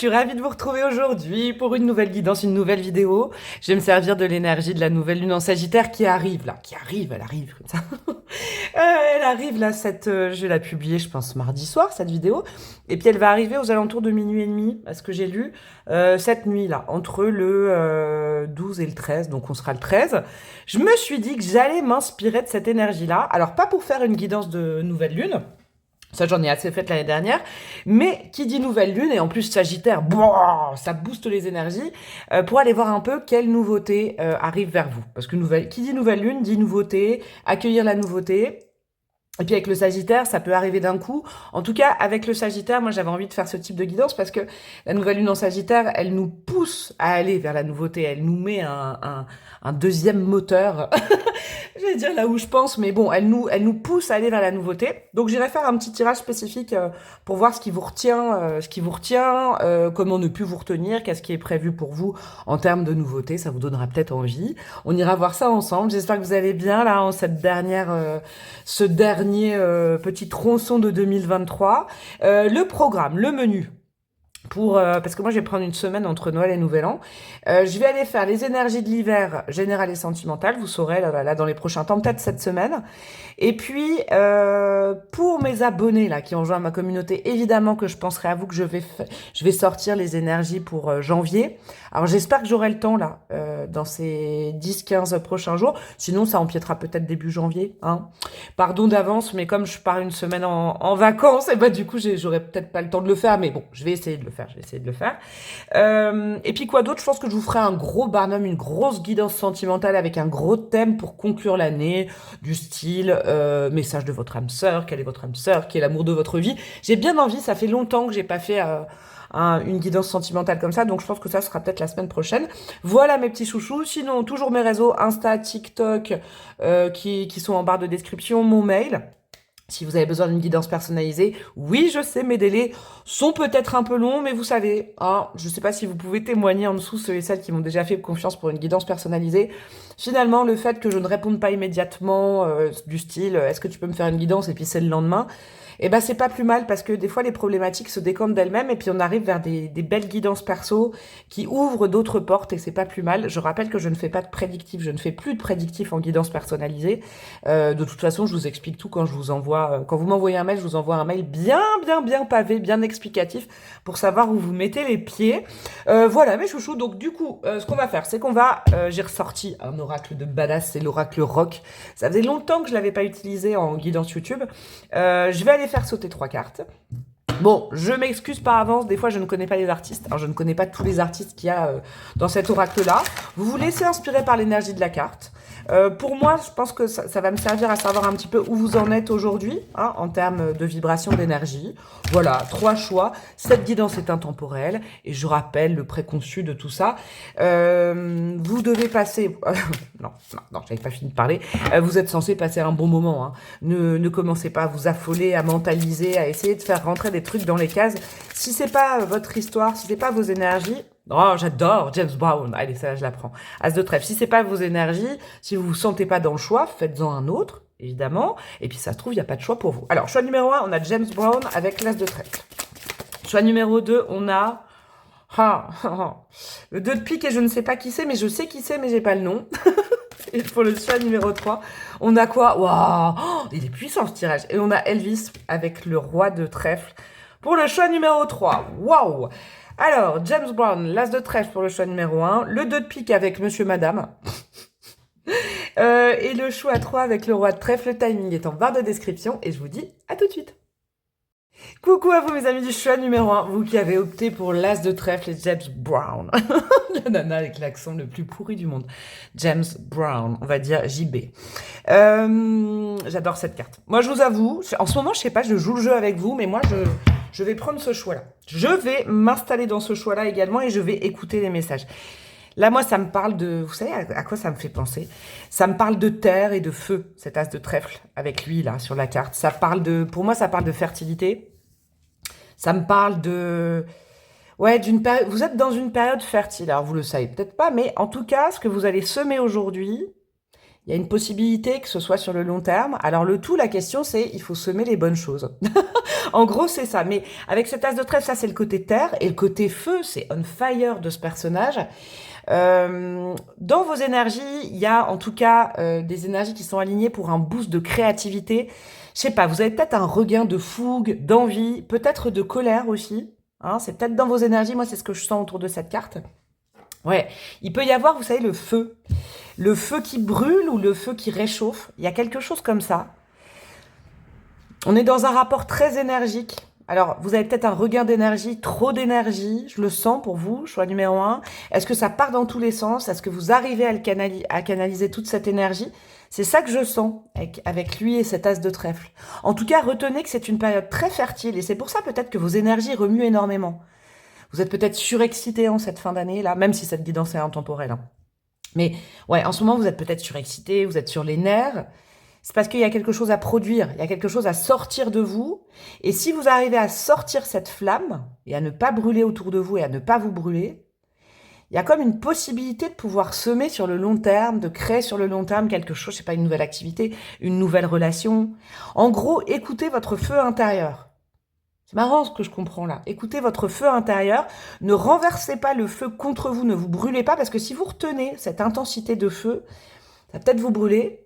suis ravie de vous retrouver aujourd'hui pour une nouvelle guidance, une nouvelle vidéo. Je vais me servir de l'énergie de la nouvelle lune en Sagittaire qui arrive là, elle arrive comme ça. Elle arrive là, je vais la publier je pense mardi soir cette vidéo. Et puis elle va arriver aux alentours de minuit et demi, à ce que j'ai lu, cette nuit là, entre le 12 et le 13, donc on sera le 13. Je me suis dit que j'allais m'inspirer de cette énergie là. Alors pas pour faire une guidance de nouvelle lune. Ça, j'en ai assez fait l'année dernière. Mais qui dit nouvelle lune, et en plus Sagittaire, boah, ça booste les énergies, pour aller voir un peu quelle nouveauté arrive vers vous. Parce que qui dit nouvelle lune dit nouveauté, accueillir la nouveauté. Et puis avec le Sagittaire, ça peut arriver d'un coup. En tout cas, avec le Sagittaire, moi j'avais envie de faire ce type de guidance parce que la nouvelle lune en Sagittaire, elle nous pousse à aller vers la nouveauté. Elle nous met un deuxième moteur. Je vais dire là où je pense, mais bon, elle nous pousse à aller vers la nouveauté. Donc j'irai faire un petit tirage spécifique pour voir ce qui vous retient, comment ne plus vous retenir, qu'est-ce qui est prévu pour vous en termes de nouveauté. Ça vous donnera peut-être envie. On ira voir ça ensemble. J'espère que vous allez bien là en cette dernière, ce dernier petit tronçon de 2023. Le programme, le menu. Parce que moi je vais prendre une semaine entre Noël et Nouvel An. Je vais aller faire les énergies de l'hiver générales et sentimentales, vous saurez là dans les prochains temps, peut-être cette semaine. Et puis pour mes abonnés là qui ont rejoint ma communauté, évidemment que je penserai à vous que je vais sortir les énergies pour janvier. Alors j'espère que j'aurai le temps là dans ces 10-15 prochains jours. Sinon ça empiétera peut-être début janvier. Hein. Pardon d'avance, mais comme je pars une semaine en vacances, et bah du coup j'aurai peut-être pas le temps de le faire, mais bon, je vais essayer de le faire. Et puis quoi d'autre? Je pense que je vous ferai un gros barnum, une grosse guidance sentimentale avec un gros thème pour conclure l'année, du style message de votre âme sœur, quelle est votre âme sœur, qui est l'amour de votre vie. J'ai bien envie, ça fait longtemps que j'ai pas fait une guidance sentimentale comme ça, donc je pense que ça sera peut-être la semaine prochaine. Voilà mes petits chouchous. Sinon, toujours mes réseaux Insta, TikTok qui sont en barre de description, mon mail. Si vous avez besoin d'une guidance personnalisée, oui, je sais, mes délais sont peut-être un peu longs, mais vous savez, hein, je ne sais pas si vous pouvez témoigner en dessous, ceux et celles qui m'ont déjà fait confiance pour une guidance personnalisée. Finalement, le fait que je ne réponde pas immédiatement, du style, est-ce que tu peux me faire une guidance, et puis c'est le lendemain, eh ben c'est pas plus mal parce que des fois les problématiques se décantent d'elles-mêmes et puis on arrive vers des belles guidances perso qui ouvrent d'autres portes et c'est pas plus mal. Je rappelle que je ne fais pas de prédictif, je ne fais plus de prédictif en guidance personnalisée. De toute façon, je vous explique tout quand je vous envoie, quand vous m'envoyez un mail, je vous envoie un mail bien pavé, bien explicatif pour savoir où vous mettez les pieds. Voilà mes chouchous. Donc du coup, ce qu'on va faire, c'est j'ai ressorti un oracle de badass, c'est l'oracle rock. Ça faisait longtemps que je l'avais pas utilisé en guidance YouTube. Je vais aller faire sauter 3 cartes. Bon, je m'excuse par avance, des fois je ne connais pas les artistes. Alors je ne connais pas tous les artistes qu'il y a dans cet oracle-là. Vous vous laissez inspirer par l'énergie de la carte. Pour moi, je pense que ça va me servir à savoir un petit peu où vous en êtes aujourd'hui, hein, en termes de vibration d'énergie. Voilà, 3 choix. Cette guidance est intemporelle. Et je rappelle le préconçu de tout ça. Vous devez passer... non, j'avais pas fini de parler. Vous êtes censé passer un bon moment. Hein. Ne commencez pas à vous affoler, à mentaliser, à essayer de faire rentrer des trucs dans les cases. Si c'est pas votre histoire, si c'est pas vos énergies... Oh, j'adore James Brown. Allez, ça, je la prends. As de trèfle. Si c'est pas vos énergies, si vous vous sentez pas dans le choix, faites-en un autre, évidemment. Et puis, ça se trouve, il n'y a pas de choix pour vous. Alors, choix numéro 1, on a James Brown avec l'as de trèfle. Choix numéro 2, on a... le 2 de pique et je ne sais pas qui c'est, mais je sais qui c'est, mais j'ai pas le nom. Et pour le choix numéro 3, on a quoi? Waouh, il est puissant ce tirage. Et on a Elvis avec le roi de trèfle pour le choix numéro 3. Waouh! Alors, James Brown, l'as de trèfle pour le choix numéro 1, le 2 de pique avec monsieur madame, et le choix 3 avec le roi de trèfle. Le timing est en barre de description et je vous dis à tout de suite. Coucou à vous mes amis du choix numéro 1, vous qui avez opté pour l'as de trèfle et James Brown. La nana avec l'accent le plus pourri du monde. James Brown, on va dire JB. J'adore cette carte. Moi je vous avoue, en ce moment je sais pas, je joue le jeu avec vous, mais moi je vais prendre ce choix-là. Je vais m'installer dans ce choix-là également et je vais écouter les messages. Là, moi, ça me parle de... Vous savez à quoi ça me fait penser? Ça me parle de terre et de feu, cet as de trèfle avec lui, là, sur la carte. Ça parle de... Pour moi, ça parle de fertilité. Ça me parle de... Ouais, d'une période... Vous êtes dans une période fertile. Alors, vous le savez peut-être pas, mais en tout cas, ce que vous allez semer aujourd'hui, Il y a une possibilité que ce soit sur le long terme. Alors le tout, la question c'est, il faut semer les bonnes choses. En gros, c'est ça. Mais avec cet as de trèfle, ça c'est le côté terre. Et le côté feu, c'est on fire de ce personnage. Dans vos énergies, il y a en tout cas des énergies qui sont alignées pour un boost de créativité. Je sais pas, vous avez peut-être un regain de fougue, d'envie, peut-être de colère aussi. Hein, c'est peut-être dans vos énergies. Moi, c'est ce que je sens autour de cette carte. Ouais, il peut y avoir, vous savez, le feu. Le feu qui brûle ou le feu qui réchauffe. Il y a quelque chose comme ça. On est dans un rapport très énergique. Alors, vous avez peut-être un regain d'énergie, trop d'énergie, je le sens pour vous, choix numéro 1. Est-ce que ça part dans tous les sens? Est-ce que vous arrivez à canaliser toute cette énergie? C'est ça que je sens avec lui et cet as de trèfle. En tout cas, retenez que c'est une période très fertile et c'est pour ça peut-être que vos énergies remuent énormément. Vous êtes peut-être surexcité en cette fin d'année, là, même si cette guidance est intemporelle. Hein. Mais ouais, en ce moment, vous êtes peut-être surexcité, vous êtes sur les nerfs. C'est parce qu'il y a quelque chose à produire, il y a quelque chose à sortir de vous. Et si vous arrivez à sortir cette flamme et à ne pas brûler autour de vous et à ne pas vous brûler, il y a comme une possibilité de pouvoir semer sur le long terme, de créer sur le long terme quelque chose, je sais pas, une nouvelle activité, une nouvelle relation. En gros, écoutez votre feu intérieur. C'est marrant ce que je comprends là. Écoutez votre feu intérieur. Ne renversez pas le feu contre vous, ne vous brûlez pas, parce que si vous retenez cette intensité de feu, ça va peut-être vous brûler.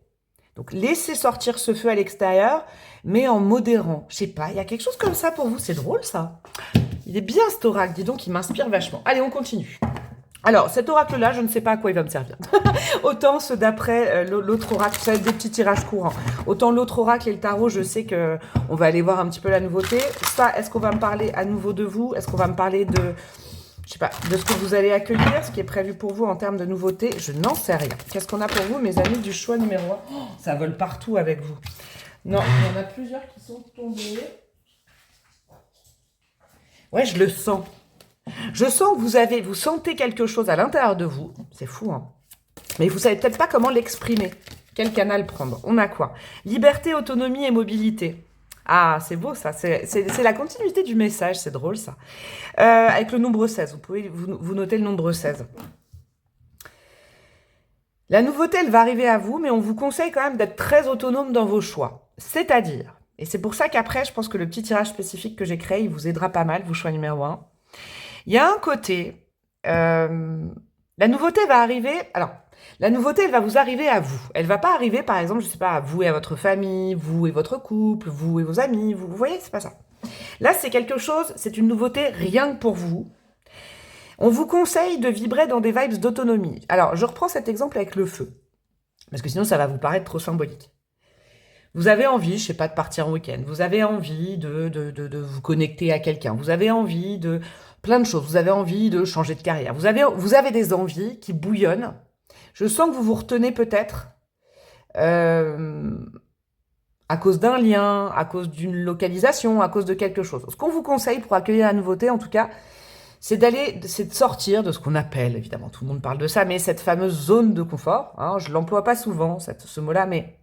Donc laissez sortir ce feu à l'extérieur, mais en modérant. Je sais pas, il y a quelque chose comme ça pour vous. C'est drôle ça. Il est bien cet oracle, dis donc, il m'inspire vachement. Allez, on continue. Alors, cet oracle-là, je ne sais pas à quoi il va me servir. Autant ceux d'après l'autre oracle, ça va être des petits tirages courants. Autant l'autre oracle et le tarot, je sais que on va aller voir un petit peu la nouveauté. Ça, est-ce qu'on va me parler à nouveau de vous? Est-ce qu'on va me parler de, je sais pas, de ce que vous allez accueillir, ce qui est prévu pour vous en termes de nouveautés? Je n'en sais rien. Qu'est-ce qu'on a pour vous, mes amis du choix numéro 1? Oh, ça vole partout avec vous. Non, il y en a plusieurs qui sont tombés. Ouais, je le sens. Je sens que vous sentez quelque chose à l'intérieur de vous. C'est fou, hein. Mais vous savez peut-être pas comment l'exprimer. Quel canal prendre? On a quoi? Liberté, autonomie et mobilité. Ah, c'est beau ça. C'est la continuité du message. C'est drôle ça. Avec le nombre 16. Vous pouvez vous noter le nombre 16. La nouveauté, elle va arriver à vous, mais on vous conseille quand même d'être très autonome dans vos choix. C'est-à-dire, et c'est pour ça qu'après, je pense que le petit tirage spécifique que j'ai créé, il vous aidera pas mal, vous choix numéro 1. Il y a un côté, la nouveauté va arriver, alors, la nouveauté, elle va vous arriver à vous. Elle va pas arriver, par exemple, je sais pas, à vous et à votre famille, vous et votre couple, vous et vos amis, vous voyez, c'est pas ça. Là, c'est quelque chose, c'est une nouveauté rien que pour vous. On vous conseille de vibrer dans des vibes d'autonomie. Alors, je reprends cet exemple avec le feu, parce que sinon, ça va vous paraître trop symbolique. Vous avez envie, je sais pas, de partir en week-end. Vous avez envie de vous connecter à quelqu'un. Vous avez envie de plein de choses. Vous avez envie de changer de carrière. Vous avez des envies qui bouillonnent. Je sens que vous vous retenez peut-être à cause d'un lien, à cause d'une localisation, à cause de quelque chose. Ce qu'on vous conseille pour accueillir la nouveauté, en tout cas, c'est de sortir de ce qu'on appelle, évidemment, tout le monde parle de ça, mais cette fameuse zone de confort. Hein, je l'emploie pas souvent, ce mot-là, mais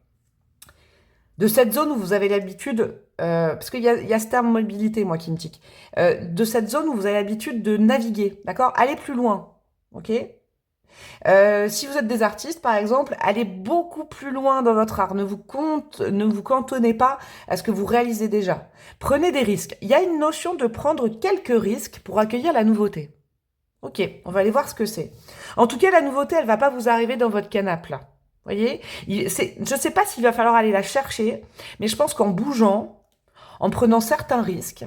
de cette zone où vous avez l'habitude, parce qu'il y a ce terme mobilité, moi, qui me tique, de cette zone où vous avez l'habitude de naviguer, d'accord? Allez plus loin, ok? Si vous êtes des artistes, par exemple, allez beaucoup plus loin dans votre art. Ne vous cantonnez pas à ce que vous réalisez déjà. Prenez des risques. Il y a une notion de prendre quelques risques pour accueillir la nouveauté. Ok, on va aller voir ce que c'est. En tout cas, la nouveauté, elle va pas vous arriver dans votre canapé, là. Voyez, je ne sais pas s'il va falloir aller la chercher, mais je pense qu'en bougeant, en prenant certains risques,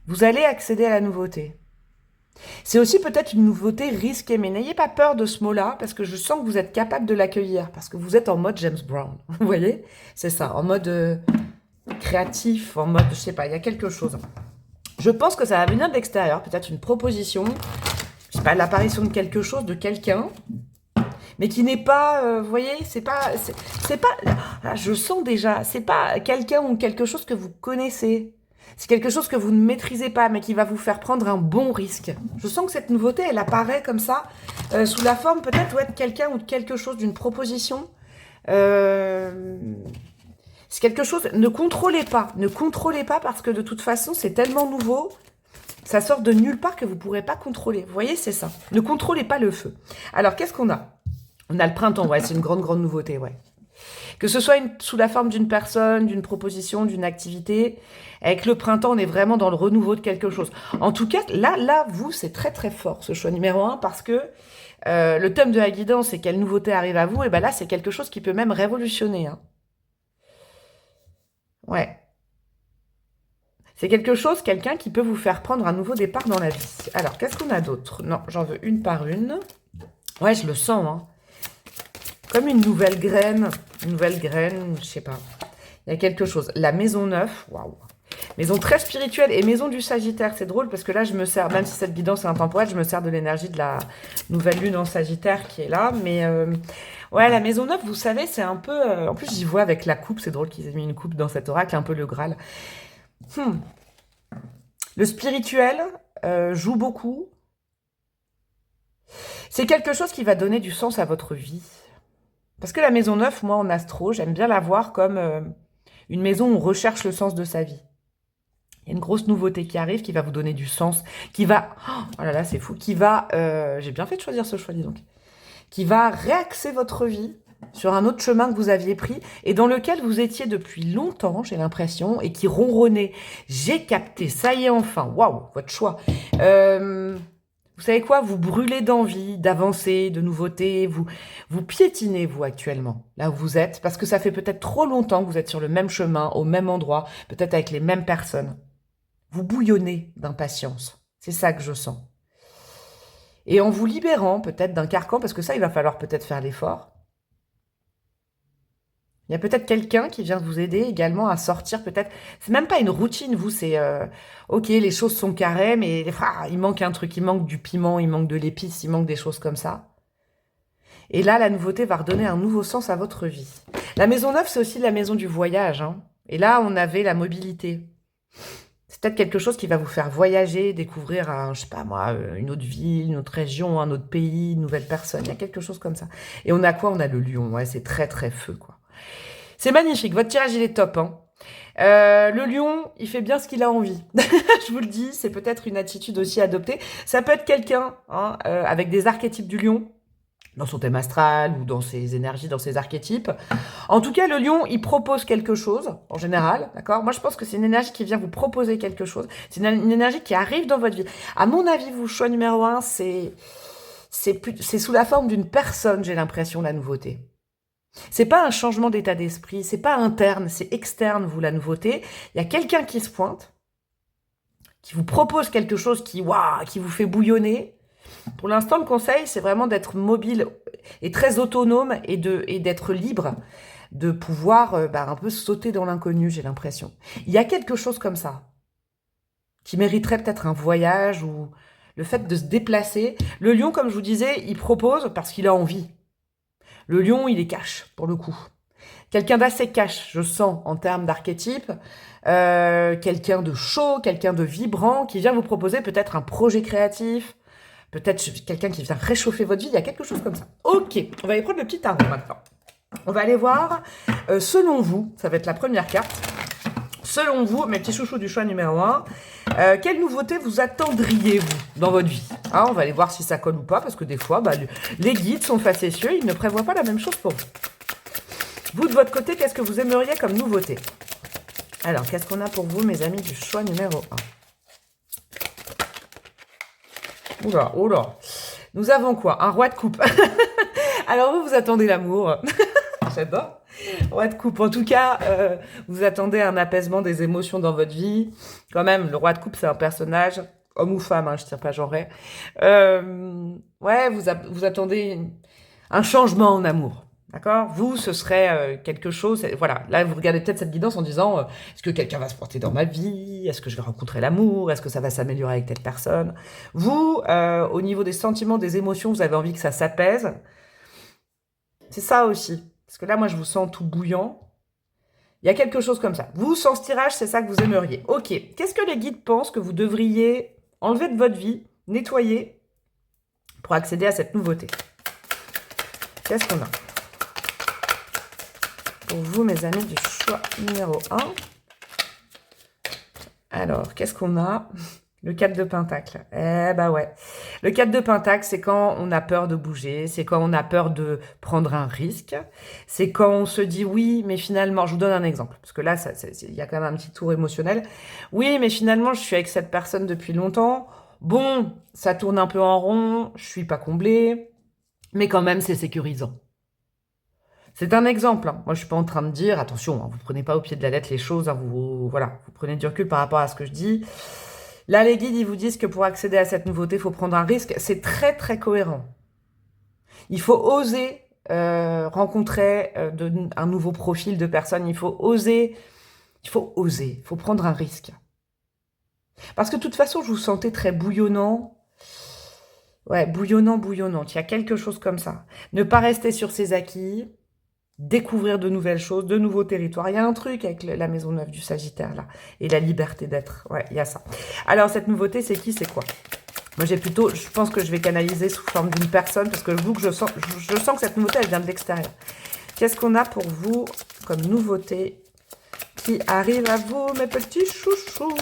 vous allez accéder à la nouveauté. C'est aussi peut-être une nouveauté risquée, mais n'ayez pas peur de ce mot-là, parce que je sens que vous êtes capable de l'accueillir, parce que vous êtes en mode James Brown. Vous voyez? C'est ça, en mode créatif, en mode, je sais pas, il y a quelque chose. Je pense que ça va venir de l'extérieur, peut-être une proposition, je sais pas, l'apparition de quelque chose, de quelqu'un, mais qui n'est pas, vous voyez, c'est pas, là, je sens déjà, c'est pas quelqu'un ou quelque chose que vous connaissez. C'est quelque chose que vous ne maîtrisez pas, mais qui va vous faire prendre un bon risque. Je sens que cette nouveauté, elle apparaît comme ça, sous la forme peut-être de quelqu'un ou de quelque chose, d'une proposition. C'est quelque chose, ne contrôlez pas parce que de toute façon, c'est tellement nouveau, ça sort de nulle part que vous ne pourrez pas contrôler. Vous voyez, c'est ça. Ne contrôlez pas le feu. Alors, qu'est-ce qu'on a ? On a le printemps, ouais, c'est une grande, grande nouveauté, ouais. Que ce soit sous la forme d'une personne, d'une proposition, d'une activité, avec le printemps, on est vraiment dans le renouveau de quelque chose. En tout cas, là, vous, c'est très, très fort, ce choix numéro un, parce que le thème de la guidance, c'est quelle nouveauté arrive à vous, et ben là, c'est quelque chose qui peut même révolutionner, hein. Ouais. C'est quelque chose, quelqu'un qui peut vous faire prendre un nouveau départ dans la vie. Alors, qu'est-ce qu'on a d'autre? Non, j'en veux une par une. Ouais, je le sens, hein. Comme une nouvelle graine, je sais pas. Il y a quelque chose. La maison 9, waouh. Maison très spirituelle et maison du Sagittaire. C'est drôle parce que là, je me sers, même si cette guidance est intemporelle, je me sers de l'énergie de la nouvelle lune en Sagittaire qui est là. Mais ouais, la maison 9, vous savez, c'est un peu... en plus, j'y vois avec la coupe. C'est drôle qu'ils aient mis une coupe dans cet oracle, un peu le Graal. Le spirituel joue beaucoup. C'est quelque chose qui va donner du sens à votre vie. Parce que la maison 9, moi, en astro, j'aime bien la voir comme une maison où on recherche le sens de sa vie. Il y a une grosse nouveauté qui arrive, qui va vous donner du sens, qui va... Oh là là, c'est fou. Qui va... j'ai bien fait de choisir ce choix, dis donc. Qui va réaxer votre vie sur un autre chemin que vous aviez pris et dans lequel vous étiez depuis longtemps, j'ai l'impression, et qui ronronnait. J'ai capté, ça y est enfin, waouh, votre choix. Vous savez quoi? Vous brûlez d'envie, d'avancer, de nouveautés, vous piétinez, vous, actuellement, là où vous êtes, parce que ça fait peut-être trop longtemps que vous êtes sur le même chemin, au même endroit, peut-être avec les mêmes personnes. Vous bouillonnez d'impatience. C'est ça que je sens. Et en vous libérant peut-être d'un carcan, parce que ça, il va falloir peut-être faire l'effort. Il y a peut-être quelqu'un qui vient vous aider également à sortir peut-être... C'est même pas une routine, vous, c'est... ok, les choses sont carrées, mais il manque un truc, il manque du piment, il manque de l'épice, il manque des choses comme ça. Et là, la nouveauté va redonner un nouveau sens à votre vie. La maison 9, c'est aussi la maison du voyage, hein. Et là, on avait la mobilité. C'est peut-être quelque chose qui va vous faire voyager, découvrir, je sais pas moi, une autre ville, une autre région, un autre pays, une nouvelle personne. Il y a quelque chose comme ça. Et on a quoi? On a le lion, ouais, c'est très très feu, quoi. C'est magnifique, votre tirage, il est top, hein. Le lion, il fait bien ce qu'il a envie. Je vous le dis, c'est peut-être une attitude aussi adoptée. Ça peut être quelqu'un hein, avec des archétypes du lion, dans son thème astral ou dans ses énergies, dans ses archétypes. En tout cas, le lion, il propose quelque chose, en général, d'accord? Moi, je pense que c'est une énergie qui vient vous proposer quelque chose. C'est une énergie qui arrive dans votre vie. À mon avis, vous, choix numéro 1, c'est sous la forme d'une personne, j'ai l'impression, la nouveauté. C'est pas un changement d'état d'esprit, c'est pas interne, c'est externe, vous, la nouveauté. Il y a quelqu'un qui se pointe, qui vous propose quelque chose qui vous fait bouillonner. Pour l'instant, le conseil, c'est vraiment d'être mobile et très autonome et d'être libre, de pouvoir un peu sauter dans l'inconnu, j'ai l'impression. Il y a quelque chose comme ça, qui mériterait peut-être un voyage ou le fait de se déplacer. Le lion, comme je vous disais, il propose parce qu'il a envie. Le lion, il est cash, pour le coup. Quelqu'un d'assez cash, je sens, en termes d'archétype. Quelqu'un de chaud, quelqu'un de vibrant, qui vient vous proposer peut-être un projet créatif, peut-être quelqu'un qui vient réchauffer votre vie. Il y a quelque chose comme ça. Ok, on va aller prendre le petit tarot maintenant. On va aller voir, selon vous, ça va être la première carte. Selon vous, mes petits chouchous du choix numéro 1, quelle nouveauté vous attendriez, vous, dans votre vie hein, on va aller voir si ça colle ou pas, parce que des fois, les guides sont facétieux, ils ne prévoient pas la même chose pour vous. Vous, de votre côté, qu'est-ce que vous aimeriez comme nouveauté? Alors, qu'est-ce qu'on a pour vous, mes amis du choix numéro 1? Oula, oula. Nous avons quoi? Un roi de coupe. Alors, vous attendez l'amour. J'adore. Roi de coupe. En tout cas, vous attendez un apaisement des émotions dans votre vie. Quand même, le roi de coupe, c'est un personnage, homme ou femme, hein, je ne tire pas genré. Ouais, vous attendez un changement en amour. D'accord? Vous, ce serait quelque chose... Voilà, là, vous regardez peut-être cette guidance en disant est-ce que quelqu'un va se porter dans ma vie? Est-ce que je vais rencontrer l'amour? Est-ce que ça va s'améliorer avec telle personne? Vous, au niveau des sentiments, des émotions, vous avez envie que ça s'apaise. C'est ça aussi. Parce que là, moi, je vous sens tout bouillant. Il y a quelque chose comme ça. Vous, sans ce tirage, c'est ça que vous aimeriez. Ok. Qu'est-ce que les guides pensent que vous devriez enlever de votre vie, nettoyer, pour accéder à cette nouveauté? Qu'est-ce qu'on a pour vous, mes amis du choix numéro 1? Alors, qu'est-ce qu'on a? Le 4 de Pentacle. Eh bah ouais. Le 4 de Pentacle, c'est quand on a peur de bouger, c'est quand on a peur de prendre un risque, c'est quand on se dit oui, mais finalement, je vous donne un exemple, parce que là, il y a quand même un petit tour émotionnel. Oui, mais finalement, je suis avec cette personne depuis longtemps. Bon, ça tourne un peu en rond, je suis pas comblée, mais quand même, c'est sécurisant. C'est un exemple, hein. Moi, je suis pas en train de dire, attention, hein, vous prenez pas au pied de la lettre les choses, hein, voilà, vous prenez du recul par rapport à ce que je dis. Là, les guides, ils vous disent que pour accéder à cette nouveauté, il faut prendre un risque. C'est très, très cohérent. Il faut oser rencontrer un nouveau profil de personne. Il faut oser, il faut prendre un risque. Parce que de toute façon, je vous sentais très bouillonnant. Ouais, bouillonnant. Il y a quelque chose comme ça. Ne pas rester sur ses acquis. Découvrir de nouvelles choses, de nouveaux territoires. Il y a un truc avec la maison neuve du Sagittaire, là. Et la liberté d'être. Ouais, il y a ça. Alors, cette nouveauté, c'est qui, c'est quoi? Moi, je pense que je vais canaliser sous forme d'une personne, parce que je sens que cette nouveauté, elle vient de l'extérieur. Qu'est-ce qu'on a pour vous comme nouveauté qui arrive à vous, mes petits chouchous?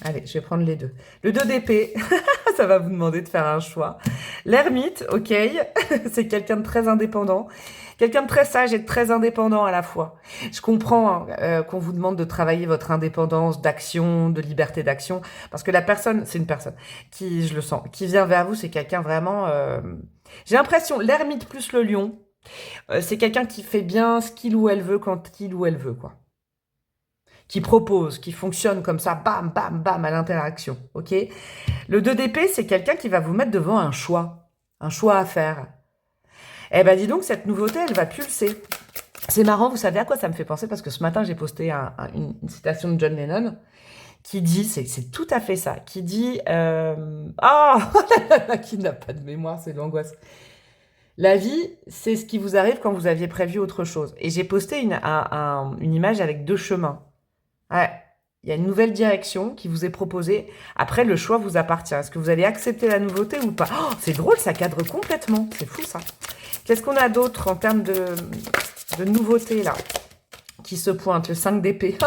Allez, je vais prendre les deux. Le 2 d'épée, ça va vous demander de faire un choix. L'ermite, ok, c'est quelqu'un de très indépendant. Quelqu'un de très sage et de très indépendant à la fois. Je comprends qu'on vous demande de travailler votre indépendance d'action, de liberté d'action, parce que la personne, c'est une personne qui, je le sens, qui vient vers vous, c'est quelqu'un vraiment... J'ai l'impression, l'ermite plus le lion, c'est quelqu'un qui fait bien ce qu'il ou elle veut quand il ou elle veut, quoi. Qui propose, qui fonctionne comme ça, bam, bam, bam, à l'interaction, ok? Le 2 d'épée, c'est quelqu'un qui va vous mettre devant un choix à faire. Eh ben, dis donc, cette nouveauté, elle va pulser. C'est marrant, vous savez à quoi ça me fait penser? Parce que ce matin, j'ai posté une citation de John Lennon qui dit, c'est tout à fait ça, qui dit, qui n'a pas de mémoire, c'est l'angoisse. La vie, c'est ce qui vous arrive quand vous aviez prévu autre chose. Et j'ai posté une image avec 2 chemins. Ouais, il y a une nouvelle direction qui vous est proposée. Après, le choix vous appartient. Est-ce que vous allez accepter la nouveauté ou pas? Oh, c'est drôle, ça cadre complètement. C'est fou, ça. Qu'est-ce qu'on a d'autre en termes de nouveautés, là, qui se pointe? Le 5 d'épée.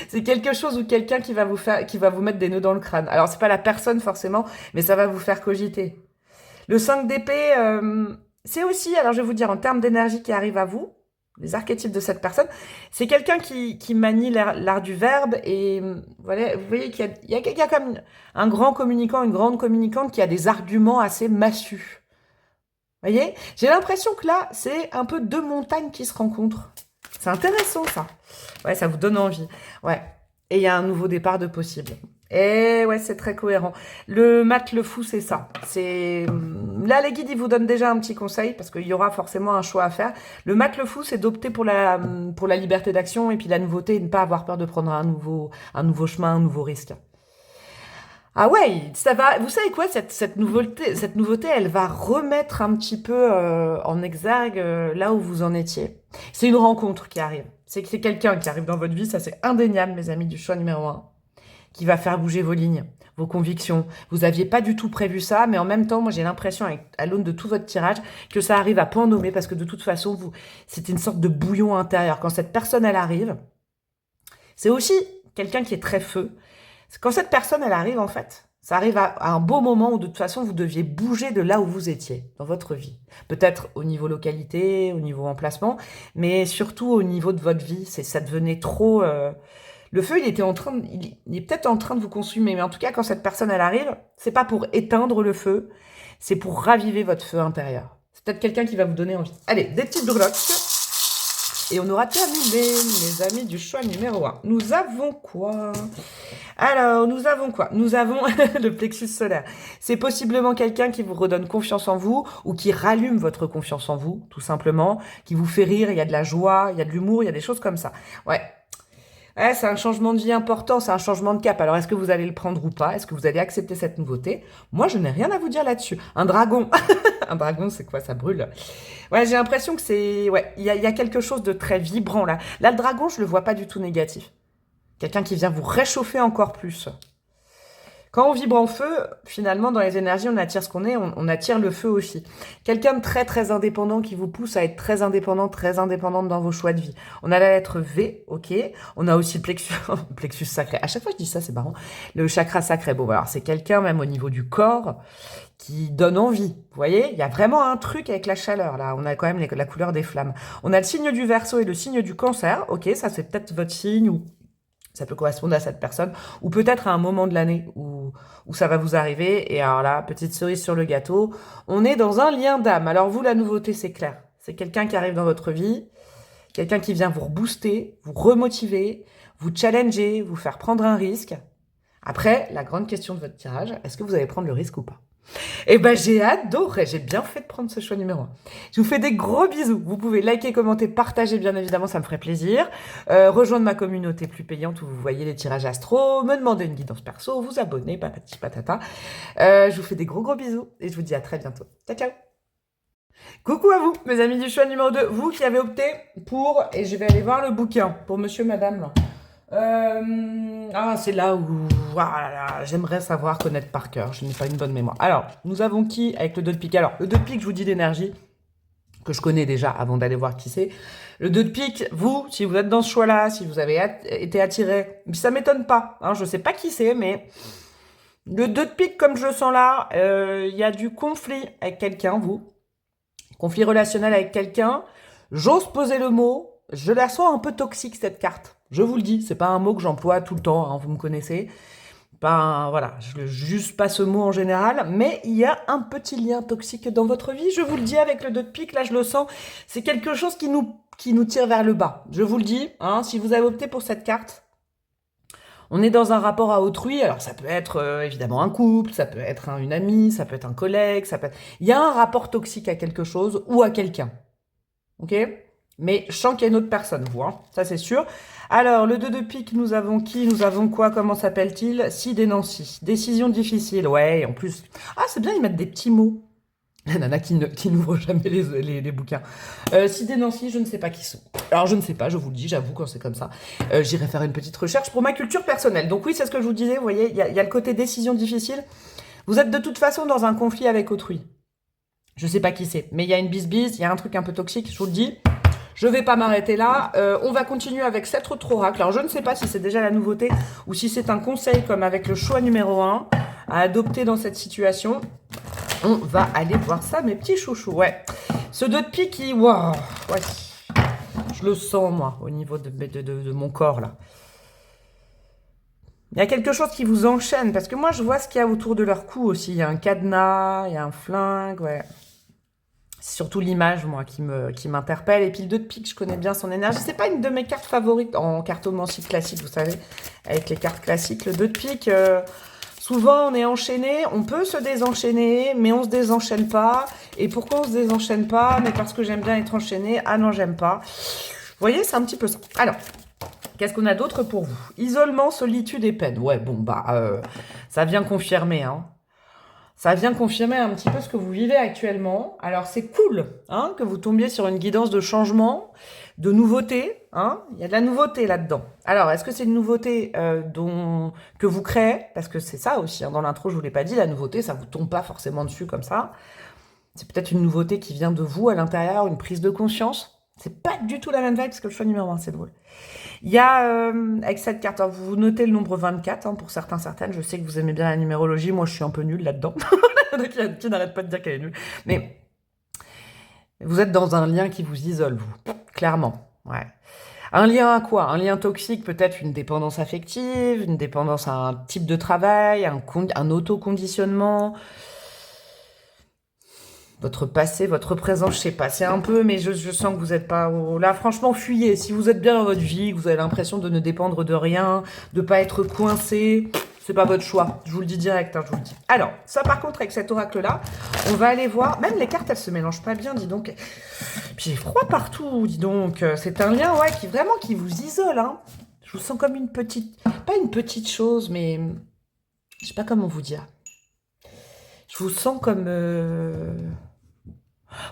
C'est quelque chose ou quelqu'un qui va vous mettre des nœuds dans le crâne. Alors, c'est pas la personne, forcément, mais ça va vous faire cogiter. Le 5 d'épée, c'est aussi, alors je vais vous dire, en termes d'énergie qui arrive à vous, les archétypes de cette personne, c'est quelqu'un qui manie l'art du verbe et voilà, vous voyez qu'il y a comme un grand communicant, une grande communicante qui a des arguments assez massus. Vous voyez? J'ai l'impression que là, c'est un peu 2 montagnes qui se rencontrent. C'est intéressant, ça. Ouais, ça vous donne envie. Ouais. Et il y a un nouveau départ de possible. Et ouais, c'est très cohérent. Le mat, le fou, c'est ça. Là, les guides, ils vous donnent déjà un petit conseil parce qu'il y aura forcément un choix à faire. Le mat, le fou, c'est d'opter pour la liberté d'action et puis la nouveauté et ne pas avoir peur de prendre un nouveau chemin, un nouveau risque. Ah ouais, ça va. Vous savez quoi, cette nouveauté, elle va remettre un petit peu en exergue là où vous en étiez. C'est une rencontre qui arrive. C'est quelqu'un qui arrive dans votre vie, ça c'est indéniable, mes amis, du choix numéro 1. Qui va faire bouger vos lignes, vos convictions. Vous aviez pas du tout prévu ça, mais en même temps, moi j'ai l'impression, à l'aune de tout votre tirage, que ça arrive à point nommé, parce que de toute façon, c'est une sorte de bouillon intérieur. Quand cette personne, elle arrive, c'est aussi quelqu'un qui est très feu. Quand cette personne, elle arrive, en fait, ça arrive à un beau moment où de toute façon, vous deviez bouger de là où vous étiez dans votre vie. Peut-être au niveau localité, au niveau emplacement, mais surtout au niveau de votre vie. Ça devenait trop... Le feu, il est peut-être en train de vous consumer, mais en tout cas, quand cette personne, elle arrive, c'est pas pour éteindre le feu, c'est pour raviver votre feu intérieur. C'est peut-être quelqu'un qui va vous donner envie. Allez, des petites breloques. Et on aura terminé, mes amis, du choix numéro 1. Nous avons quoi? Alors, nous avons quoi? Nous avons le plexus solaire. C'est possiblement quelqu'un qui vous redonne confiance en vous ou qui rallume votre confiance en vous, tout simplement, qui vous fait rire, il y a de la joie, il y a de l'humour, il y a des choses comme ça. Ouais. Ouais, c'est un changement de vie important, c'est un changement de cap. Alors, est-ce que vous allez le prendre ou pas? Est-ce que vous allez accepter cette nouveauté? Moi, je n'ai rien à vous dire là-dessus. Un dragon. Un dragon, c'est quoi? Ça brûle. Ouais, j'ai l'impression que c'est... Ouais, il y a quelque chose de très vibrant, là. Là, le dragon, je le vois pas du tout négatif. Quelqu'un qui vient vous réchauffer encore plus. Quand on vibre en feu, finalement, dans les énergies, on attire ce qu'on est, on attire le feu aussi. Quelqu'un de très très indépendant qui vous pousse à être très indépendante dans vos choix de vie. On a la lettre V, ok. On a aussi le plexus, plexus sacré. À chaque fois que je dis ça, c'est marrant. Le chakra sacré. Bon, alors c'est quelqu'un même au niveau du corps qui donne envie. Vous voyez, il y a vraiment un truc avec la chaleur là. On a quand même la couleur des flammes. On a le signe du Verseau et le signe du Cancer. Ok, ça c'est peut-être votre signe ou ça peut correspondre à cette personne, ou peut-être à un moment de l'année où ça va vous arriver. Et alors là, petite cerise sur le gâteau, on est dans un lien d'âme. Alors vous, la nouveauté, c'est clair. C'est quelqu'un qui arrive dans votre vie, quelqu'un qui vient vous rebooster, vous remotiver, vous challenger, vous faire prendre un risque. Après, la grande question de votre tirage, est-ce que vous allez prendre le risque ou pas? Eh ben, j'ai adoré, j'ai bien fait de prendre ce choix numéro 1. Je vous fais des gros bisous. Vous pouvez liker, commenter, partager, bien évidemment, ça me ferait plaisir. Rejoindre ma communauté plus payante où vous voyez les tirages astro, me demander une guidance perso, vous abonner, patati patata. Je vous fais des gros bisous et je vous dis à très bientôt. Ciao, ciao. Coucou à vous, mes amis du choix numéro 2, vous qui avez opté pour, et je vais aller voir le bouquin, pour monsieur, madame, là. C'est là où voilà, j'aimerais savoir connaître par cœur. Je n'ai pas une bonne mémoire. Alors, nous avons qui avec le 2 de pique? Alors, le 2 de pique, je vous dis d'énergie, que je connais déjà avant d'aller voir qui c'est. Le 2 de pique, vous, si vous êtes dans ce choix-là, si vous avez été attiré, ça m'étonne pas. Hein, je sais pas qui c'est, mais le 2 de pique, comme je le sens là, il y a du conflit avec quelqu'un, vous. Conflit relationnel avec quelqu'un. J'ose poser le mot. Je la sens un peu toxique, cette carte. Je vous le dis, c'est pas un mot que j'emploie tout le temps, hein, vous me connaissez. Voilà, je n'use pas ce mot en général, mais il y a un petit lien toxique dans votre vie, je vous le dis avec le 2 de pique, là je le sens, c'est quelque chose qui nous tire vers le bas. Je vous le dis, hein, si vous avez opté pour cette carte, on est dans un rapport à autrui, alors ça peut être évidemment un couple, ça peut être une amie, ça peut être un collègue, il y a un rapport toxique à quelque chose ou à quelqu'un, ok? Mais je sens qu'il y a une autre personne, vous, hein, ça c'est sûr. Alors, le 2 de pique, nous avons qui? Nous avons quoi? Comment s'appelle-t-il? Sid et Nancy. Décision difficile, ouais, en plus... Ah, c'est bien, ils mettent des petits mots. La nana qui n'ouvre jamais les bouquins. Sid et Nancy, je ne sais pas qui sont. Alors, je ne sais pas, je vous le dis, j'avoue, quand c'est comme ça. J'irai faire une petite recherche pour ma culture personnelle. Donc oui, c'est ce que je vous disais, vous voyez, il y a le côté décision difficile. Vous êtes de toute façon dans un conflit avec autrui. Je ne sais pas qui c'est, mais il y a une bise-bise, il y a un truc un peu toxique, je vous le dis. Je vais pas m'arrêter là. On va continuer avec 7 autres oracles. Alors, je ne sais pas si c'est déjà la nouveauté ou si c'est un conseil comme avec le choix numéro 1 à adopter dans cette situation. On va aller voir ça, mes petits chouchous. Ouais. Ce 2 de pique qui... Wow, ouais. Je le sens, moi, au niveau de mon corps, là. Il y a quelque chose qui vous enchaîne. Parce que moi, je vois ce qu'il y a autour de leur cou aussi. Il y a un cadenas, il y a un flingue, ouais. C'est surtout l'image, moi, qui m'interpelle. Et puis le 2 de pique, je connais bien son énergie. C'est pas une de mes cartes favorites en cartomancie classique, vous savez, avec les cartes classiques. Le 2 de pique, souvent on est enchaîné, on peut se désenchaîner, mais on se désenchaîne pas. Et pourquoi on se désenchaîne pas? Mais parce que j'aime bien être enchaîné. Ah non, j'aime pas. Vous voyez, c'est un petit peu ça. Alors, qu'est-ce qu'on a d'autre pour vous? Isolement, solitude et peine. Ouais, bon, ça vient confirmer, hein. Ça vient confirmer un petit peu ce que vous vivez actuellement. Alors, c'est cool hein, que vous tombiez sur une guidance de changement, de nouveauté. Hein. Il y a de la nouveauté là-dedans. Alors, est-ce que c'est une nouveauté que vous créez? Parce que c'est ça aussi. Hein, dans l'intro, je ne vous l'ai pas dit, la nouveauté, ça ne vous tombe pas forcément dessus comme ça. C'est peut-être une nouveauté qui vient de vous à l'intérieur, une prise de conscience. C'est pas du tout la même vibe parce que le choix numéro 1, c'est drôle. Il y a, avec cette carte, alors vous notez le nombre 24, hein, pour certains, certaines. Je sais que vous aimez bien la numérologie. Moi, je suis un peu nulle là-dedans. qui n'arrête pas de dire qu'elle est nulle. Mais vous êtes dans un lien qui vous isole, vous. Clairement. Ouais. Un lien à quoi? Un lien toxique, peut-être une dépendance affective, une dépendance à un type de travail, un autoconditionnement. Votre passé, votre présent, je sais pas, c'est un peu, mais je sens que vous n'êtes pas... Là, franchement, fuyez. Si vous êtes bien dans votre vie, que vous avez l'impression de ne dépendre de rien, de pas être coincé, c'est pas votre choix. Je vous le dis direct, hein, je vous le dis. Alors, ça par contre, avec cet oracle-là, on va aller voir... Même les cartes, elles se mélangent pas bien, dis donc. Puis j'ai froid partout, dis donc. C'est un lien, ouais, qui vous isole, hein. Je vous sens comme une petite... Pas une petite chose, mais... Je sais pas comment vous dire. Je vous sens comme...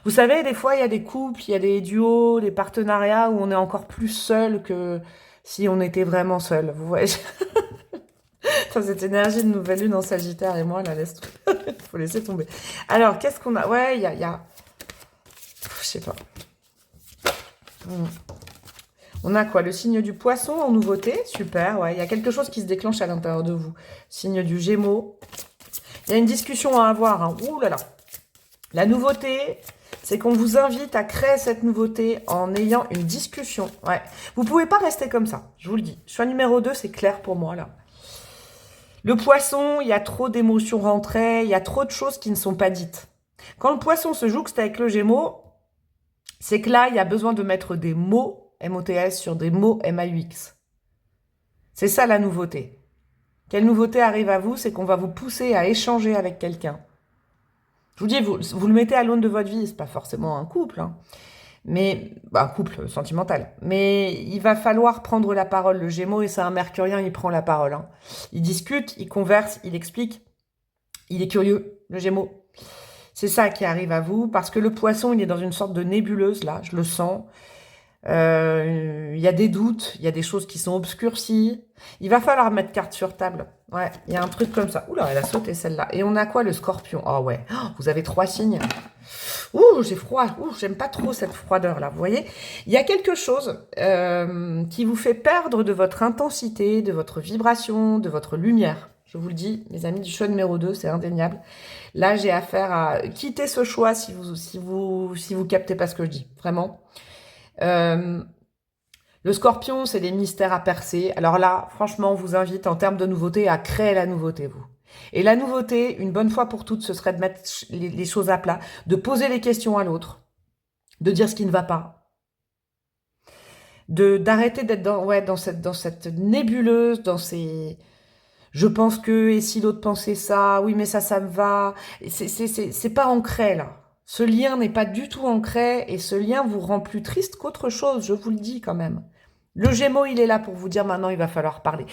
Vous savez, des fois, il y a des couples, il y a des duos, des partenariats où on est encore plus seul que si on était vraiment seul. Vous voyez, ça Cette énergie de nouvelle lune en Sagittaire et moi, là, faut laisser tomber. Alors, qu'est-ce qu'on a? Ouais, il y a... Je sais pas. On a quoi? Le signe du poisson en nouveauté. Super, ouais. Il y a quelque chose qui se déclenche à l'intérieur de vous. Signe du Gémeaux. Il y a une discussion à avoir. Hein. Ouh là là. La nouveauté, c'est qu'on vous invite à créer cette nouveauté en ayant une discussion. Ouais. Vous pouvez pas rester comme ça, je vous le dis. Choix numéro 2, c'est clair pour moi, là. Le poisson, il y a trop d'émotions rentrées, il y a trop de choses qui ne sont pas dites. Quand le poisson se jouxte avec le Gémeaux, c'est que là, il y a besoin de mettre des mots, M-O-T-S, sur des mots M-A-U-X. C'est ça la nouveauté. Quelle nouveauté arrive à vous? C'est qu'on va vous pousser à échanger avec quelqu'un. Je vous dis, vous le mettez à l'aune de votre vie, c'est pas forcément un couple, hein, mais un couple sentimental. Mais il va falloir prendre la parole. Le Gémeaux, et c'est un Mercurien, il prend la parole. Hein. Il discute, il converse, il explique. Il est curieux, le Gémeaux. C'est ça qui arrive à vous, parce que le Poisson, il est dans une sorte de nébuleuse, là, je le sens. Il y a des doutes, il y a des choses qui sont obscurcies. Il va falloir mettre carte sur table. Ouais, il y a un truc comme ça. Oula, elle a sauté celle-là. Et on a quoi, le Scorpion? Oh ouais, vous avez 3 signes. Ouh, j'ai froid. Ouh, j'aime pas trop cette froideur-là. Vous voyez, il y a quelque chose qui vous fait perdre de votre intensité, de votre vibration, de votre lumière. Je vous le dis, mes amis du choix numéro 2, c'est indéniable. Là, j'ai affaire à quitter ce choix si vous captez pas ce que je dis. Vraiment. Le Scorpion, c'est les mystères à percer. Alors là, franchement, on vous invite en termes de nouveauté à créer la nouveauté, vous. Et la nouveauté, une bonne fois pour toutes, ce serait de mettre les choses à plat, de poser les questions à l'autre, de dire ce qui ne va pas, d'arrêter d'être dans cette nébuleuse, dans ces... Je pense que, et si l'autre pensait ça, oui, mais ça me va. C'est pas ancré, là. Ce lien n'est pas du tout ancré, et ce lien vous rend plus triste qu'autre chose, je vous le dis quand même. Le Gémeaux, il est là pour vous dire maintenant, il va falloir parler.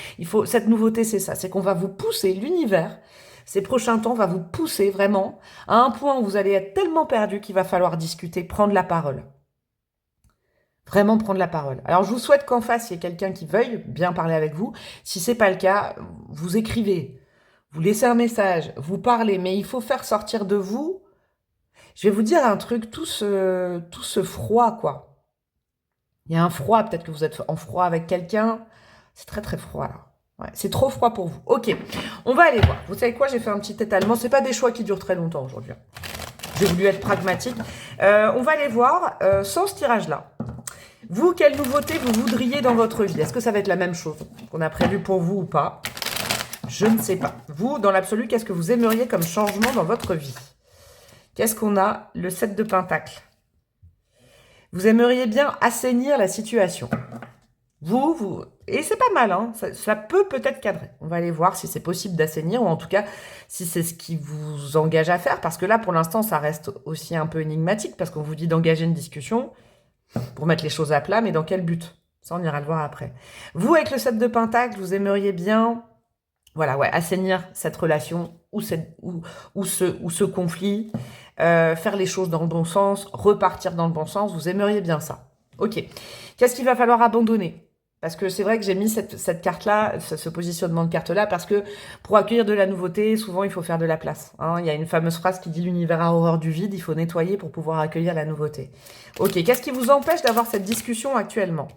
Cette nouveauté, c'est ça, c'est qu'on va vous pousser, l'univers, ces prochains temps, va vous pousser vraiment à un point où vous allez être tellement perdu qu'il va falloir discuter, prendre la parole. Vraiment prendre la parole. Alors, je vous souhaite qu'en face, il y ait quelqu'un qui veuille bien parler avec vous. Si c'est pas le cas, vous écrivez, vous laissez un message, vous parlez, mais il faut faire sortir de vous. Je vais vous dire un truc, tout ce froid, quoi. Il y a un froid, peut-être que vous êtes en froid avec quelqu'un. C'est très, très froid, là. Ouais, c'est trop froid pour vous. Ok, on va aller voir. Vous savez quoi, j'ai fait un petit étalement. C'est pas des choix qui durent très longtemps aujourd'hui. J'ai voulu être pragmatique. On va aller voir sans ce tirage-là. Vous, quelle nouveauté vous voudriez dans votre vie? Est-ce que ça va être la même chose qu'on a prévu pour vous ou pas? Je ne sais pas. Vous, dans l'absolu, qu'est-ce que vous aimeriez comme changement dans votre vie? Qu'est-ce qu'on a? Le 7 de Pentacle. Vous aimeriez bien assainir la situation. Et c'est pas mal, hein, ça peut peut-être cadrer. On va aller voir si c'est possible d'assainir, ou en tout cas, si c'est ce qui vous engage à faire, parce que là, pour l'instant, ça reste aussi un peu énigmatique, parce qu'on vous dit d'engager une discussion pour mettre les choses à plat, mais dans quel but? Ça, on ira le voir après. Vous, avec le 7 de Pentacle, vous aimeriez bien, voilà, ouais, assainir cette relation, ou ce conflit, faire les choses dans le bon sens, repartir dans le bon sens, vous aimeriez bien ça. Ok. Qu'est-ce qu'il va falloir abandonner? Parce que c'est vrai que j'ai mis cette carte-là, ce positionnement de carte-là, parce que pour accueillir de la nouveauté, souvent, il faut faire de la place. Hein. Il y a une fameuse phrase qui dit « L'univers a horreur du vide, il faut nettoyer pour pouvoir accueillir la nouveauté ». Ok, qu'est-ce qui vous empêche d'avoir cette discussion actuellement?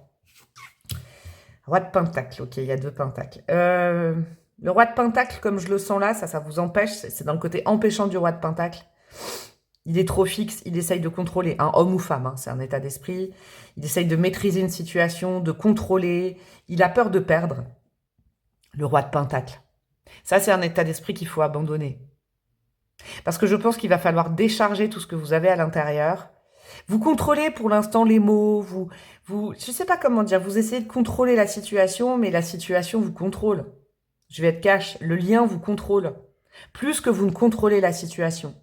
Roi de Pentacle, ok, il y a 2 Pentacles. Le Roi de Pentacle, comme je le sens là, ça vous empêche, c'est dans le côté empêchant du Roi de Pentacle. Il est trop fixe, il essaye de contrôler, un homme ou femme, hein, c'est un état d'esprit. Il essaye de maîtriser une situation, de contrôler. Il a peur de perdre. Le Roi de Pentacle. Ça, c'est un état d'esprit qu'il faut abandonner. Parce que je pense qu'il va falloir décharger tout ce que vous avez à l'intérieur. Vous contrôlez pour l'instant les mots, je sais pas comment dire, vous essayez de contrôler la situation, mais la situation vous contrôle. Je vais être cash, le lien vous contrôle. Plus que vous ne contrôlez la situation.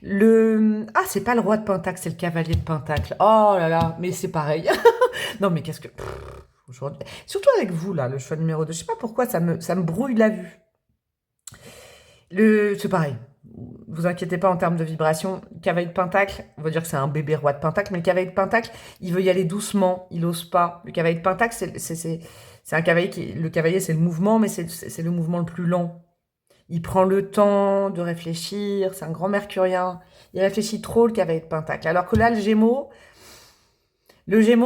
C'est pas le Roi de Pentacle, c'est le Cavalier de Pentacle. Oh là là, mais c'est pareil. Non, mais qu'est-ce que... aujourd'hui, surtout avec vous, là, le choix numéro 2. Je sais pas pourquoi ça me brouille la vue. C'est pareil. vous inquiétez pas en termes de vibration. Le cavalier de Pentacle, on va dire que c'est un bébé roi de Pentacle, mais le cavalier de Pentacle, il veut y aller doucement, il n'ose pas. Le cavalier de Pentacle, c'est un cavalier qui... Le cavalier, c'est le mouvement, mais c'est le mouvement le plus lent. Il prend le temps de réfléchir, c'est un grand mercurien. Il réfléchit trop, le cavalier de Pentacle. Alors que là, le Gémeaux,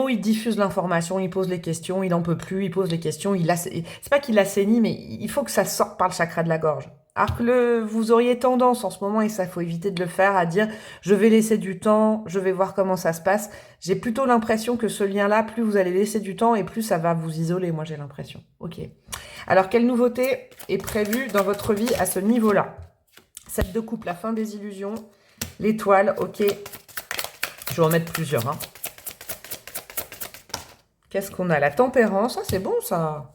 il diffuse l'information, il pose les questions, il n'en peut plus, il pose les questions, c'est pas qu'il assainit, mais il faut que ça sorte par le chakra de la gorge. Alors que vous auriez tendance en ce moment, et ça faut éviter de le faire, à dire je vais laisser du temps, je vais voir comment ça se passe. J'ai plutôt l'impression que ce lien-là, plus vous allez laisser du temps et plus ça va vous isoler, moi j'ai l'impression. Ok. Alors quelle nouveauté est prévue dans votre vie à ce niveau-là? 7 de coupe, la fin des illusions, l'étoile, ok. Je vais en mettre plusieurs, hein. Qu'est-ce qu'on a? La tempérance, ça c'est bon ça.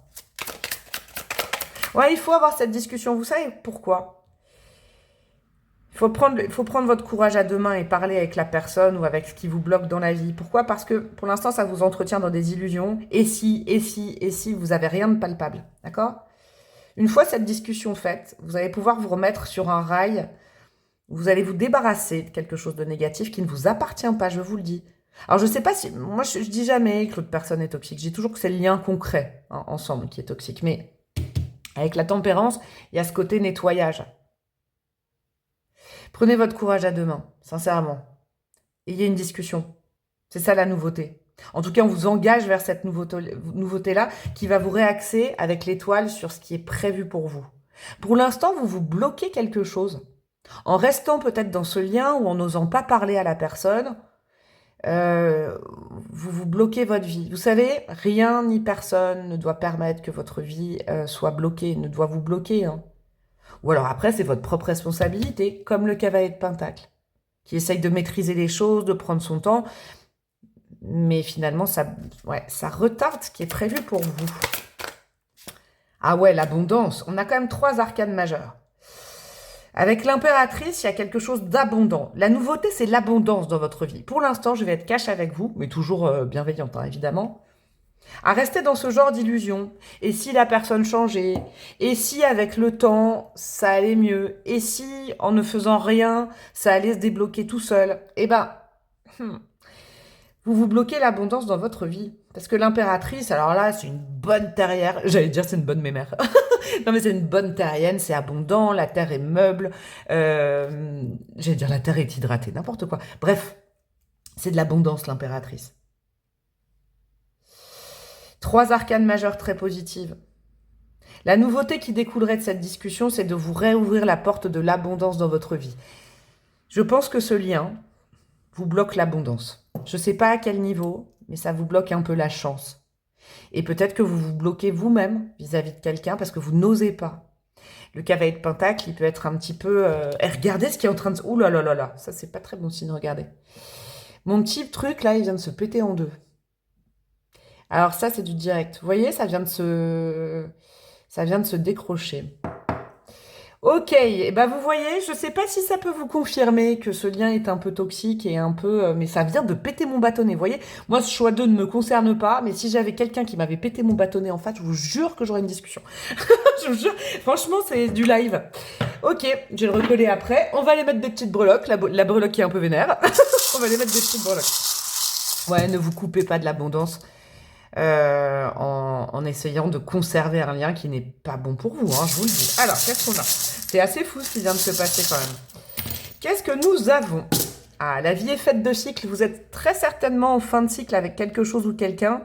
Ouais, il faut avoir cette discussion. Vous savez pourquoi? Il faut prendre votre courage à deux mains et parler avec la personne ou avec ce qui vous bloque dans la vie. Pourquoi? Parce que pour l'instant, ça vous entretient dans des illusions. Et si, vous n'avez rien de palpable. D'accord? Une fois cette discussion faite, vous allez pouvoir vous remettre sur un rail. Vous allez vous débarrasser de quelque chose de négatif qui ne vous appartient pas, je vous le dis. Alors, je sais pas si... Moi, je dis jamais que l'autre personne est toxique. Je dis toujours que c'est le lien concret, hein, ensemble, qui est toxique. Mais avec la tempérance, il y a ce côté nettoyage. Prenez votre courage à deux mains, sincèrement. Ayez une discussion. C'est ça la nouveauté. En tout cas, on vous engage vers cette nouveauté-là qui va vous réaxer avec l'étoile sur ce qui est prévu pour vous. Pour l'instant, vous vous bloquez quelque chose. En restant peut-être dans ce lien ou en n'osant pas parler à la personne, vous vous bloquez votre vie. Vous savez, rien ni personne ne doit permettre que votre vie soit bloquée, ne doit vous bloquer. Hein. Ou alors après, c'est votre propre responsabilité, comme le cavalier de Pentacle, qui essaye de maîtriser les choses, de prendre son temps, mais finalement, ça retarde ce qui est prévu pour vous. Ah ouais, l'abondance. On a quand même 3 arcanes majeures. Avec l'impératrice, il y a quelque chose d'abondant. La nouveauté, c'est l'abondance dans votre vie. Pour l'instant, je vais être cash avec vous, mais toujours bienveillante, hein, évidemment. À rester dans ce genre d'illusion. Et si la personne changeait? Et si, avec le temps, ça allait mieux? Et si, en ne faisant rien, ça allait se débloquer tout seul? Eh ben, vous bloquez l'abondance dans votre vie. Parce que l'impératrice, alors là, c'est une bonne terrière. J'allais dire c'est une bonne mémère. Non, mais c'est une bonne terrienne, c'est abondant, la terre est meuble. J'allais dire la terre est hydratée, n'importe quoi. Bref, c'est de l'abondance, l'impératrice. 3 arcanes majeures très positives. La nouveauté qui découlerait de cette discussion, c'est de vous réouvrir la porte de l'abondance dans votre vie. Je pense que ce lien vous bloque l'abondance. Je ne sais pas à quel niveau, mais ça vous bloque un peu la chance. Et peut-être que vous vous bloquez vous-même vis-à-vis de quelqu'un parce que vous n'osez pas. Le cavalier de Pentacle, il peut être un petit peu... regardez ce qui est en train de... Ouh là là là là, ça c'est pas très bon signe, regardez. Mon petit truc là, il vient de se péter en deux. Alors ça, c'est du direct. Vous voyez, ça vient de se décrocher. Ok, et ben vous voyez, je sais pas si ça peut vous confirmer que ce lien est un peu toxique et un peu... mais ça vient de péter mon bâtonnet, vous voyez. Moi, ce choix 2 ne me concerne pas, mais si j'avais quelqu'un qui m'avait pété mon bâtonnet en face, je vous jure que j'aurais une discussion. Je vous jure, franchement, c'est du live. Ok, je vais le recoller après. On va aller mettre des petites breloques, la breloque qui est un peu vénère. On va aller mettre des petites breloques. Ouais, ne vous coupez pas de l'abondance. En essayant de conserver un lien qui n'est pas bon pour vous, hein, je vous le dis. Alors, qu'est-ce qu'on a? C'est assez fou ce qui vient de se passer quand même. Qu'est-ce que nous avons? Ah, la vie est faite de cycles. Vous êtes très certainement en fin de cycle avec quelque chose ou quelqu'un.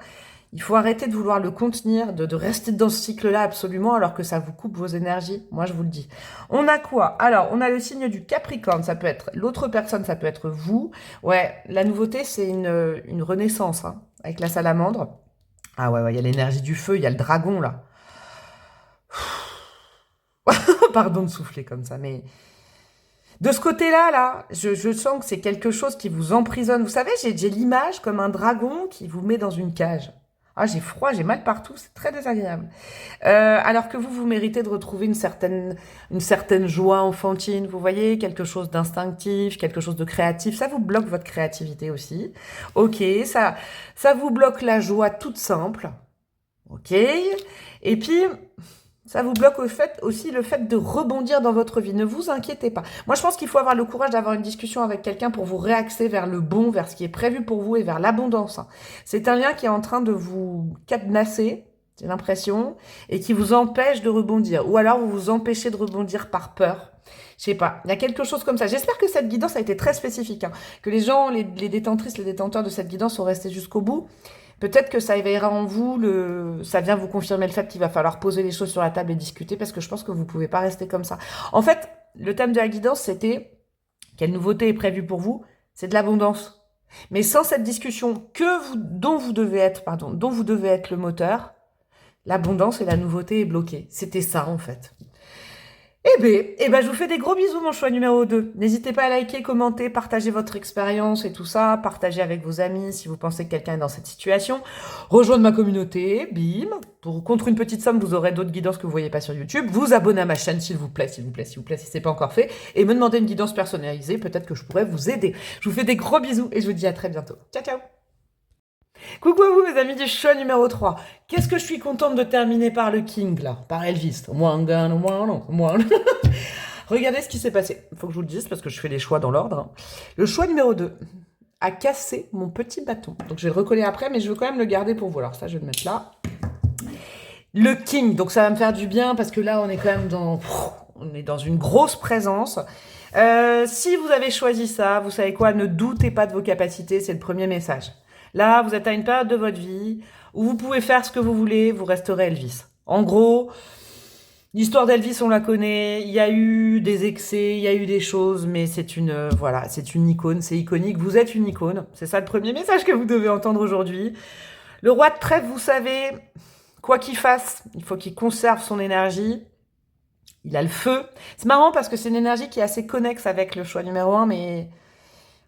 Il faut arrêter de vouloir le contenir, de rester dans ce cycle-là absolument, alors que ça vous coupe vos énergies. Moi, je vous le dis. On a quoi? Alors, on a le signe du Capricorne. Ça peut être l'autre personne, ça peut être vous. Ouais, la nouveauté, c'est une renaissance, hein, avec la salamandre. Ah ouais, il y a l'énergie du feu, il y a le dragon, là. Pardon de souffler comme ça, mais... De ce côté-là, là, je sens que c'est quelque chose qui vous emprisonne. Vous savez, j'ai l'image comme un dragon qui vous met dans une cage. Ah, j'ai froid, j'ai mal partout, c'est très désagréable. Alors que vous méritez de retrouver une certaine joie enfantine, vous voyez, quelque chose d'instinctif, quelque chose de créatif. Ça vous bloque votre créativité aussi. Ok, ça vous bloque la joie toute simple. Ok. Et puis, Ça vous bloque aussi le fait de rebondir dans votre vie. Ne vous inquiétez pas. Moi, je pense qu'il faut avoir le courage d'avoir une discussion avec quelqu'un pour vous réaxer vers le bon, vers ce qui est prévu pour vous et vers l'abondance. C'est un lien qui est en train de vous cadenasser, j'ai l'impression, et qui vous empêche de rebondir. Ou alors, vous vous empêchez de rebondir par peur. Je sais pas, il y a quelque chose comme ça. J'espère que cette guidance a été très spécifique, hein. Que les gens, les détentrices, les détenteurs de cette guidance sont restés jusqu'au bout. Peut-être que ça éveillera en vous, ça vient vous confirmer le fait qu'il va falloir poser les choses sur la table et discuter, parce que je pense que vous ne pouvez pas rester comme ça. En fait, le thème de la guidance, c'était quelle nouveauté est prévue pour vous? C'est de l'abondance. Mais sans cette discussion dont vous devez être le moteur, l'abondance et la nouveauté est bloquée. C'était ça, en fait. Eh ben, je vous fais des gros bisous, mon choix numéro 2. N'hésitez pas à liker, commenter, partager votre expérience et tout ça. Partagez avec vos amis si vous pensez que quelqu'un est dans cette situation. Rejoindre ma communauté, bim. Contre une petite somme, vous aurez d'autres guidances que vous ne voyez pas sur YouTube. Vous abonner à ma chaîne, s'il vous plaît, si ce n'est pas encore fait. Et me demander une guidance personnalisée. Peut-être que je pourrais vous aider. Je vous fais des gros bisous et je vous dis à très bientôt. Ciao, ciao. Coucou à vous, mes amis du choix numéro 3. Qu'est-ce que je suis contente de terminer par le King, là, par Elvis. Regardez ce qui s'est passé. Il faut que je vous le dise parce que je fais les choix dans l'ordre, hein. Le choix numéro 2 a cassé mon petit bâton. Donc je vais le recoller après, mais je veux quand même le garder pour vous. Alors ça, je vais le mettre là. Le King, donc ça va me faire du bien parce que là, on est quand même dans une grosse présence. Si vous avez choisi ça, vous savez quoi, ne doutez pas de vos capacités, c'est le premier message. Là, vous êtes à une période de votre vie où vous pouvez faire ce que vous voulez, vous resterez Elvis. En gros, l'histoire d'Elvis, on la connaît, il y a eu des excès, il y a eu des choses, mais c'est une icône, c'est iconique, vous êtes une icône. C'est ça le premier message que vous devez entendre aujourd'hui. Le roi de trèfle, vous savez, quoi qu'il fasse, il faut qu'il conserve son énergie. Il a le feu. C'est marrant parce que c'est une énergie qui est assez connexe avec le choix numéro 1, mais...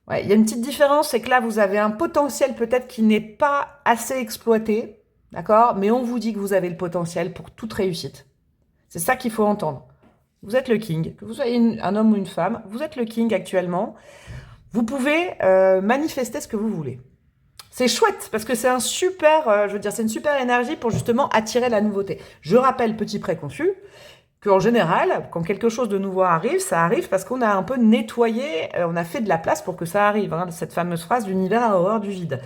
ouais, il y a une petite différence, c'est que là, vous avez un potentiel peut-être qui n'est pas assez exploité, d'accord? Mais on vous dit que vous avez le potentiel pour toute réussite. C'est ça qu'il faut entendre. Vous êtes le king, que vous soyez un homme ou une femme, vous êtes le king actuellement. Vous pouvez manifester ce que vous voulez. C'est chouette, parce que c'est un super, c'est une super énergie pour justement attirer la nouveauté. Je rappelle, petit préconçu, qu'en général, quand quelque chose de nouveau arrive, ça arrive parce qu'on a un peu nettoyé, on a fait de la place pour que ça arrive, hein, cette fameuse phrase « l'univers a horreur du vide ».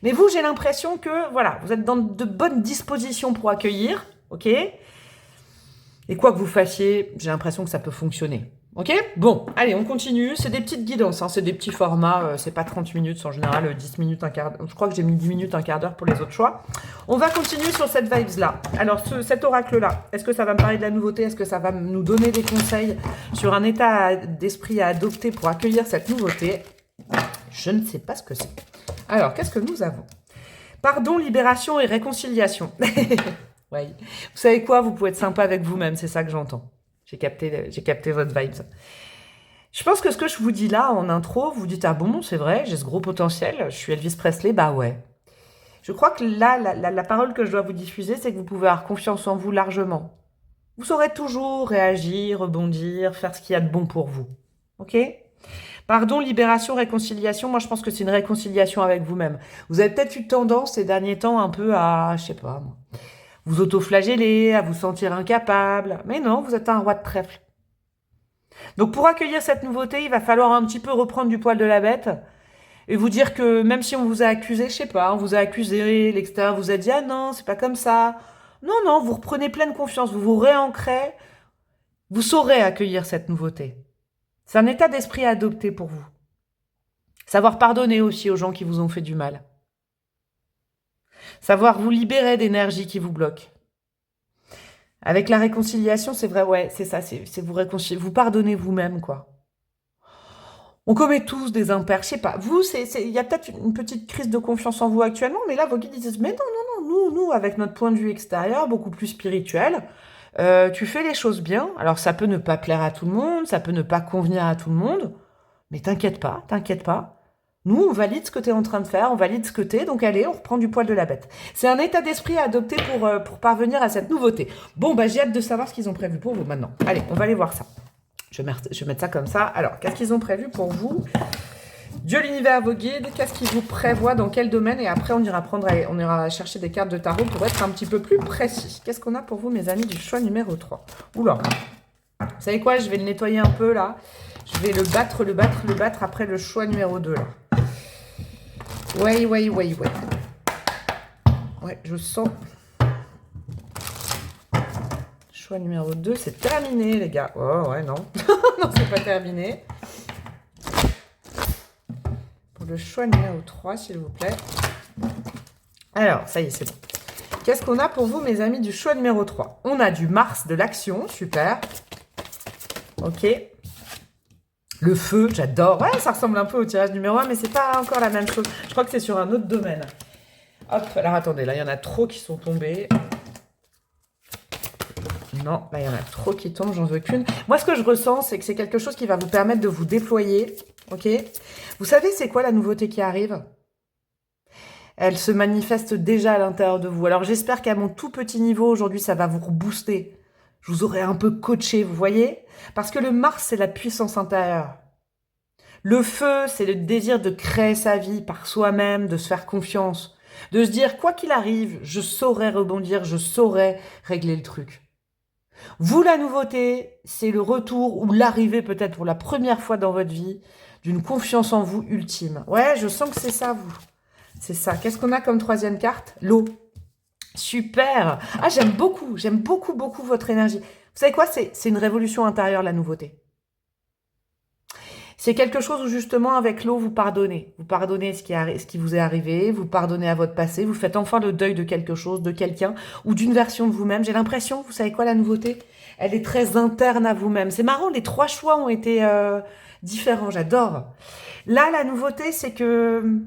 Mais vous, j'ai l'impression que, voilà, vous êtes dans de bonnes dispositions pour accueillir, ok? Et quoi que vous fassiez, j'ai l'impression que ça peut fonctionner. Ok? Bon, allez, on continue. C'est des petites guidances, hein, c'est des petits formats, c'est pas 30 minutes, c'est en général 10 minutes, un quart d'heure. Je crois que j'ai mis 10 minutes, un quart d'heure pour les autres choix. On va continuer sur cette vibes-là. Alors, cet oracle-là, est-ce que ça va me parler de la nouveauté? Est-ce que ça va nous donner des conseils sur un état d'esprit à adopter pour accueillir cette nouveauté? Je ne sais pas ce que c'est. Alors, qu'est-ce que nous avons? Pardon, libération et réconciliation. Ouais. Vous savez quoi? Vous pouvez être sympa avec vous-même, c'est ça que j'entends. J'ai capté votre vibes. Je pense que ce que je vous dis là, en intro, vous dites « Ah bon, c'est vrai, j'ai ce gros potentiel, je suis Elvis Presley », bah ouais. Je crois que là, la parole que je dois vous diffuser, c'est que vous pouvez avoir confiance en vous largement. Vous saurez toujours réagir, rebondir, faire ce qu'il y a de bon pour vous. Ok? Pardon, libération, réconciliation, moi je pense que c'est une réconciliation avec vous-même. Vous avez peut-être eu tendance ces derniers temps un peu à, je sais pas moi, vous auto-flageller, à vous sentir incapable. Mais non, vous êtes un roi de trèfle. Donc pour accueillir cette nouveauté, il va falloir un petit peu reprendre du poil de la bête et vous dire que même si on vous a accusé, je sais pas, on vous a accusé, l'extérieur vous a dit « Ah non, c'est pas comme ça ». Non, vous reprenez pleine confiance, vous vous réancrez, vous saurez accueillir cette nouveauté. C'est un état d'esprit à adopter pour vous. Savoir pardonner aussi aux gens qui vous ont fait du mal. Savoir vous libérer d'énergie qui vous bloque. Avec la réconciliation, c'est vrai, ouais, c'est ça, c'est vous réconcilier, vous pardonnez vous-même, quoi. On commet tous des impairs, je sais pas. Vous, il y a peut-être une petite crise de confiance en vous actuellement, mais là, vos guides disent, mais non, nous, avec notre point de vue extérieur, beaucoup plus spirituel, tu fais les choses bien. Alors, ça peut ne pas plaire à tout le monde, ça peut ne pas convenir à tout le monde, mais t'inquiète pas. Nous, on valide ce que tu es en train de faire, on valide ce que tu es, donc allez, on reprend du poil de la bête. C'est un état d'esprit à adopter pour parvenir à cette nouveauté. Bon, bah j'ai hâte de savoir ce qu'ils ont prévu pour vous maintenant. Allez, on va aller voir ça. Je vais mettre ça comme ça. Alors, qu'est-ce qu'ils ont prévu pour vous? Dieu, l'univers, vos guides, qu'est-ce qu'ils vous prévoient, dans quel domaine? Et après, on ira chercher des cartes de tarot pour être un petit peu plus précis. Qu'est-ce qu'on a pour vous, mes amis, du choix numéro 3? Oula. Vous savez quoi? Je vais le nettoyer un peu, là. Je vais le battre après le choix numéro 2, là. Ouais. Ouais, je sens. Choix numéro 2, c'est terminé, les gars. Oh, ouais, non. Non, c'est pas terminé. Le choix numéro 3, s'il vous plaît. Alors, ça y est, c'est bon. Qu'est-ce qu'on a pour vous, mes amis, du choix numéro 3? On a du Mars, de l'action, super. Ok. Le feu, j'adore. Ouais, ça ressemble un peu au tirage numéro 1, mais c'est pas encore la même chose. Je crois que c'est sur un autre domaine. Hop, alors attendez, là, il y en a trop qui sont tombés. Non, là, il y en a trop qui tombent, j'en veux qu'une. Moi, ce que je ressens, c'est que c'est quelque chose qui va vous permettre de vous déployer. Ok? Vous savez, c'est quoi la nouveauté qui arrive? Elle se manifeste déjà à l'intérieur de vous. Alors, j'espère qu'à mon tout petit niveau, aujourd'hui, ça va vous rebooster. Je vous aurai un peu coaché, vous voyez? Parce que le Mars, c'est la puissance intérieure. Le feu, c'est le désir de créer sa vie par soi-même, de se faire confiance. De se dire, quoi qu'il arrive, je saurai rebondir, je saurai régler le truc. Vous, la nouveauté, c'est le retour ou l'arrivée peut-être pour la première fois dans votre vie d'une confiance en vous ultime. Ouais, je sens que c'est ça, vous. C'est ça. Qu'est-ce qu'on a comme troisième carte? L'eau. Super. Ah, j'aime beaucoup votre énergie. Vous savez quoi? C'est une révolution intérieure, la nouveauté. C'est quelque chose où justement, avec l'eau, vous pardonnez. Vous pardonnez ce qui vous est arrivé, vous pardonnez à votre passé, vous faites enfin le deuil de quelque chose, de quelqu'un ou d'une version de vous-même. J'ai l'impression, vous savez quoi, la nouveauté? Elle est très interne à vous-même. C'est marrant, les 3 choix ont été différents, j'adore. Là, la nouveauté, c'est que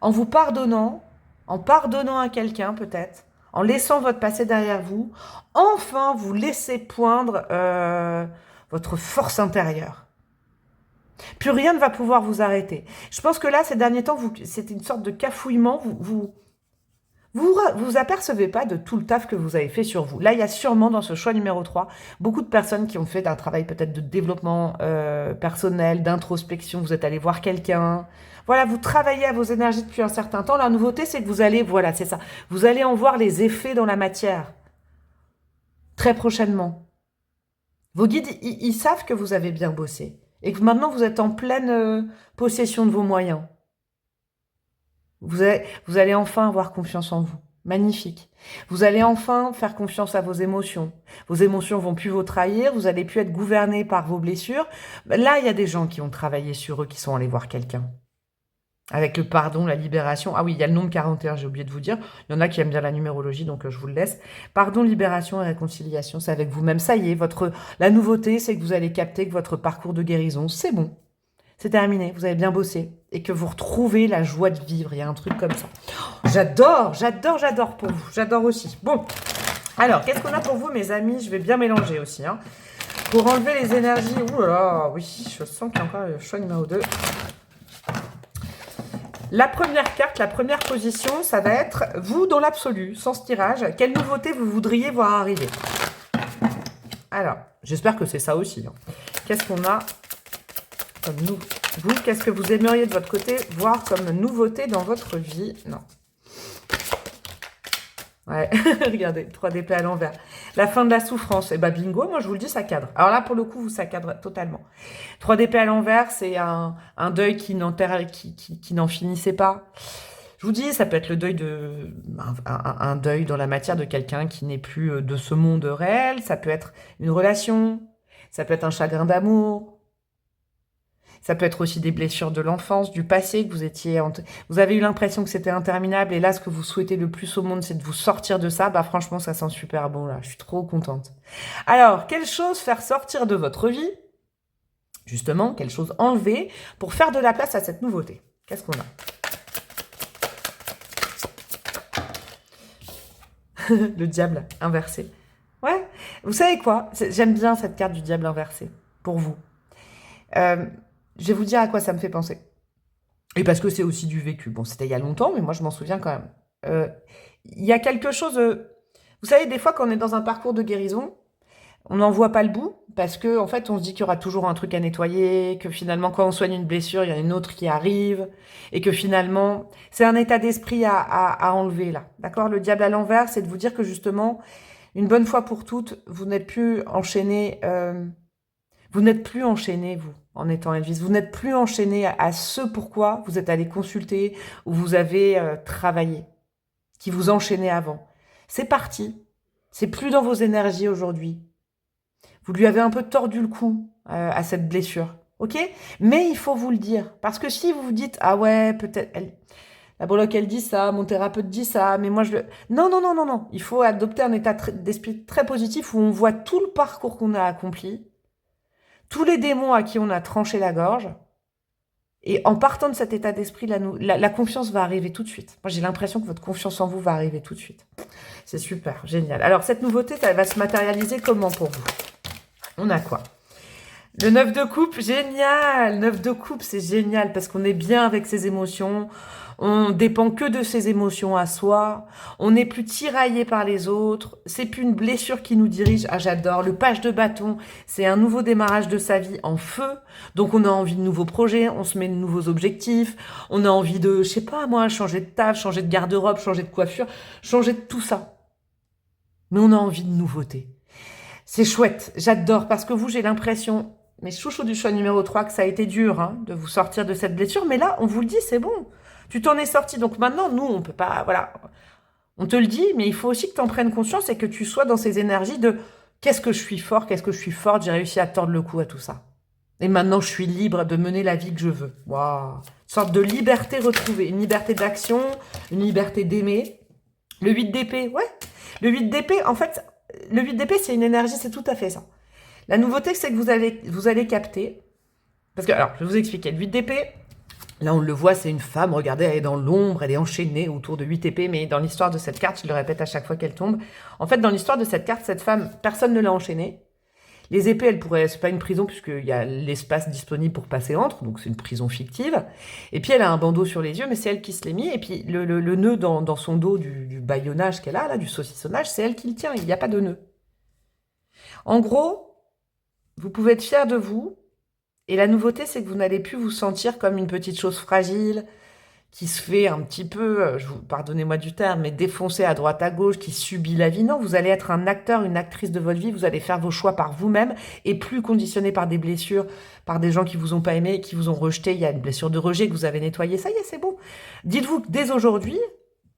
en vous pardonnant, en pardonnant à quelqu'un peut-être, en laissant votre passé derrière vous, enfin, vous laissez poindre votre force intérieure. Plus rien ne va pouvoir vous arrêter. Je pense que là, ces derniers temps, c'est une sorte de cafouillement. Vous apercevez pas de tout le taf que vous avez fait sur vous. Là, il y a sûrement dans ce choix numéro 3, beaucoup de personnes qui ont fait un travail peut-être de développement personnel, d'introspection. Vous êtes allé voir quelqu'un. Voilà, vous travaillez à vos énergies depuis un certain temps. La nouveauté, c'est que vous allez, voilà, c'est ça. Vous allez en voir les effets dans la matière. Très prochainement. Vos guides, ils savent que vous avez bien bossé. Et que maintenant, vous êtes en pleine possession de vos moyens. Vous allez enfin avoir confiance en vous. Magnifique. Vous allez enfin faire confiance à vos émotions. Vos émotions vont plus vous trahir. Vous allez plus être gouverné par vos blessures. Là, il y a des gens qui ont travaillé sur eux, qui sont allés voir quelqu'un. Avec le pardon, la libération. Ah oui, il y a le nombre 41, j'ai oublié de vous dire. Il y en a qui aiment bien la numérologie, donc je vous le laisse. Pardon, libération et réconciliation, c'est avec vous-même. Ça y est, la nouveauté, c'est que vous allez capter que votre parcours de guérison, c'est bon. C'est terminé, vous avez bien bossé. Et que vous retrouvez la joie de vivre. Il y a un truc comme ça. J'adore pour vous. J'adore aussi. Bon, alors, qu'est-ce qu'on a pour vous, mes amis? Je vais bien mélanger aussi. Hein. Pour enlever les énergies... Ouh là là, oui, je sens qu'il y a encore le choix numéro 2. La première carte, la première position, ça va être vous dans l'absolu, sans ce tirage. Quelle nouveauté vous voudriez voir arriver? Alors, j'espère que c'est ça aussi. Hein. Qu'est-ce qu'on a comme nous? Vous, qu'est-ce que vous aimeriez de votre côté voir comme nouveauté dans votre vie? Non. Ouais, regardez, 3 d'épée à l'envers. La fin de la souffrance. Et bah bingo, moi je vous le dis, ça cadre. Alors là, pour le coup, ça cadre totalement. 3 d'épée à l'envers, c'est un deuil qui n'en finissait pas. Je vous dis, ça peut être le deuil un deuil dans la matière de quelqu'un qui n'est plus de ce monde réel. Ça peut être une relation. Ça peut être un chagrin d'amour. Ça peut être aussi des blessures de l'enfance, du passé, que vous avez eu l'impression que c'était interminable, et là, ce que vous souhaitez le plus au monde, c'est de vous sortir de ça. Bah, franchement, ça sent super bon, là. Je suis trop contente. Alors, quelle chose faire sortir de votre vie? Justement, quelle chose enlever pour faire de la place à cette nouveauté? Qu'est-ce qu'on a? Le diable inversé. Ouais. Vous savez quoi? J'aime bien cette carte du diable inversé. Pour vous. Je vais vous dire à quoi ça me fait penser. Et parce que c'est aussi du vécu. Bon, c'était il y a longtemps, mais moi, je m'en souviens quand même. Il y a quelque chose... vous savez, des fois, quand on est dans un parcours de guérison, On n'en voit pas le bout parce que en fait, on se dit qu'il y aura toujours un truc à nettoyer, que finalement, quand on soigne une blessure, il y en a une autre qui arrive, et que finalement, c'est un état d'esprit à enlever là. D'accord? Le diable à l'envers, c'est de vous dire que justement, une bonne fois pour toutes, vous n'êtes plus enchaîné, vous n'êtes plus enchaîné, vous, en étant Elvis. Vous n'êtes plus enchaîné à ce pourquoi vous êtes allé consulter ou vous avez travaillé, qui vous enchaînait avant. C'est parti. C'est plus dans vos énergies aujourd'hui. Vous lui avez un peu tordu le cou à cette blessure, ok? Mais il faut vous le dire. Parce que si vous vous dites, ah ouais, peut-être, la breloque, elle dit ça, mon thérapeute dit ça, mais moi je le... Non, non, non, non, non. Il faut adopter un état d'esprit très positif où on voit tout le parcours qu'on a accompli, tous les démons à qui on a tranché la gorge, et en partant de cet état d'esprit, la confiance va arriver tout de suite. Moi, j'ai l'impression que votre confiance en vous va arriver tout de suite. C'est super, génial. Alors, cette nouveauté, elle va se matérialiser comment pour vous? On a quoi? Le 9 de coupe, génial. 9 de coupe, c'est génial parce qu'on est bien avec ses émotions. On dépend que de ses émotions à soi. On n'est plus tiraillé par les autres. C'est plus une blessure qui nous dirige. Ah, j'adore. Le page de bâton, c'est un nouveau démarrage de sa vie en feu. Donc, on a envie de nouveaux projets. On se met de nouveaux objectifs. On a envie de, je sais pas moi, changer de table, changer de garde-robe, changer de coiffure, changer de tout ça. Mais on a envie de nouveautés. C'est chouette. J'adore parce que vous, j'ai l'impression, mes chouchous du choix numéro 3, que ça a été dur hein, de vous sortir de cette blessure. Mais là, on vous le dit, c'est bon. Tu t'en es sorti. Donc maintenant, nous, on peut pas... Voilà. On te le dit, mais il faut aussi que tu en prennes conscience et que tu sois dans ces énergies de qu'est-ce que je suis fort, qu'est-ce que je suis forte, j'ai réussi à tordre le cou à tout ça. Et maintenant, je suis libre de mener la vie que je veux. Waouh! Une sorte de liberté retrouvée. Une liberté d'action, une liberté d'aimer. Le 8 d'épée, ouais. Le 8 d'épée, en fait, le 8 d'épée, c'est une énergie, c'est tout à fait ça. La nouveauté, c'est que vous allez capter. Parce que, alors, je vais vous expliquer. Le 8 d'épée, là, on le voit, c'est une femme. Regardez, elle est dans l'ombre, elle est enchaînée autour de 8 épées. Mais dans l'histoire de cette carte, je le répète à chaque fois qu'elle tombe. En fait, dans l'histoire de cette carte, cette femme, personne ne l'a enchaînée. Les épées, elles pourraient, c'est pas une prison puisqu'il y a l'espace disponible pour passer entre, donc c'est une prison fictive. Et puis elle a un bandeau sur les yeux, mais c'est elle qui se l'est mis. Et puis le nœud dans son dos du bâillonnage qu'elle a, là, du saucissonnage, c'est elle qui le tient, il n'y a pas de nœud. En gros, vous pouvez être fier de vous. Et la nouveauté, c'est que vous n'allez plus vous sentir comme une petite chose fragile, qui se fait un petit peu, pardonnez-moi du terme, mais défoncer à droite à gauche, qui subit la vie. Non, vous allez être un acteur, une actrice de votre vie, vous allez faire vos choix par vous-même et plus conditionné par des blessures, par des gens qui vous ont pas aimé, qui vous ont rejeté. Il y a une blessure de rejet que vous avez nettoyée. Ça y est, c'est bon. Dites-vous que dès aujourd'hui,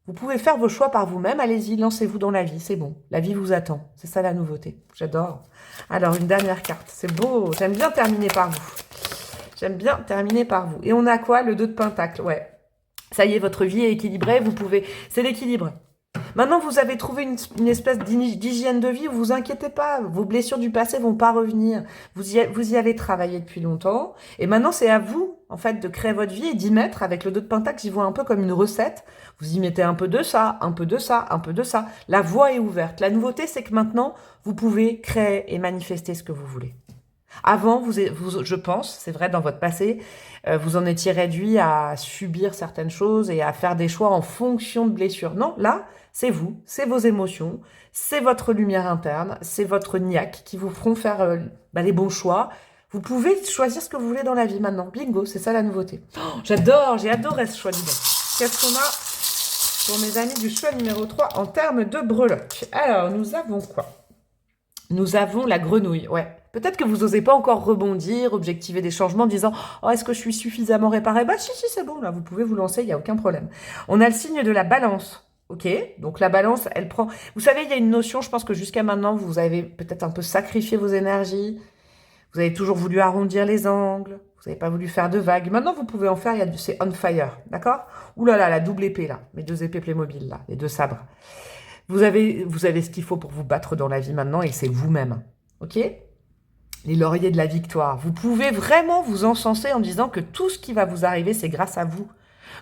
vous pouvez faire vos choix par vous-même. Allez-y, lancez-vous dans la vie. C'est bon. La vie vous attend. C'est ça la nouveauté. J'adore. Alors, une dernière carte. C'est beau. J'aime bien terminer par vous. J'aime bien terminer par vous. Et on a quoi? Le 2 de Pentacle. Ouais. Ça y est, votre vie est équilibrée, vous pouvez... C'est l'équilibre. Maintenant, vous avez trouvé une espèce d'hygiène de vie, vous inquiétez pas, vos blessures du passé vont pas revenir. Vous y avez travaillé depuis longtemps. Et maintenant, c'est à vous, en fait, de créer votre vie et d'y mettre, avec le 2 de Pentacle, j'y vois un peu comme une recette. Vous y mettez un peu de ça, un peu de ça, un peu de ça. La voie est ouverte. La nouveauté, c'est que maintenant, vous pouvez créer et manifester ce que vous voulez. Avant, je pense, c'est vrai, dans votre passé, vous en étiez réduit à subir certaines choses et à faire des choix en fonction de blessures. Non, là, c'est vous, c'est vos émotions, c'est votre lumière interne, c'est votre niaque qui vous feront faire les bons choix. Vous pouvez choisir ce que vous voulez dans la vie maintenant. Bingo, c'est ça la nouveauté. Oh, j'adore, j'ai adoré ce choix d'idée. Qu'est-ce qu'on a pour mes amis du choix numéro 3 en termes de breloque? Alors, nous avons quoi? Nous avons la grenouille, ouais. Peut-être que vous n'osez pas encore rebondir, objectiver des changements en disant « Oh, est-ce que je suis suffisamment réparée ?» Bah si, c'est bon, là, vous pouvez vous lancer, il n'y a aucun problème. On a le signe de la balance, ok? Donc la balance, elle prend... Vous savez, il y a une notion, je pense que jusqu'à maintenant, vous avez peut-être un peu sacrifié vos énergies, vous avez toujours voulu arrondir les angles, vous n'avez pas voulu faire de vagues. Maintenant, vous pouvez en faire, c'est on fire, d'accord? Ouh là là, la double épée, là, mes 2 épées Playmobil, là, les 2 sabres. Vous avez ce qu'il faut pour vous battre dans la vie maintenant, et c'est vous-même, ok? Les lauriers de la victoire. Vous pouvez vraiment vous encenser en disant que tout ce qui va vous arriver, c'est grâce à vous.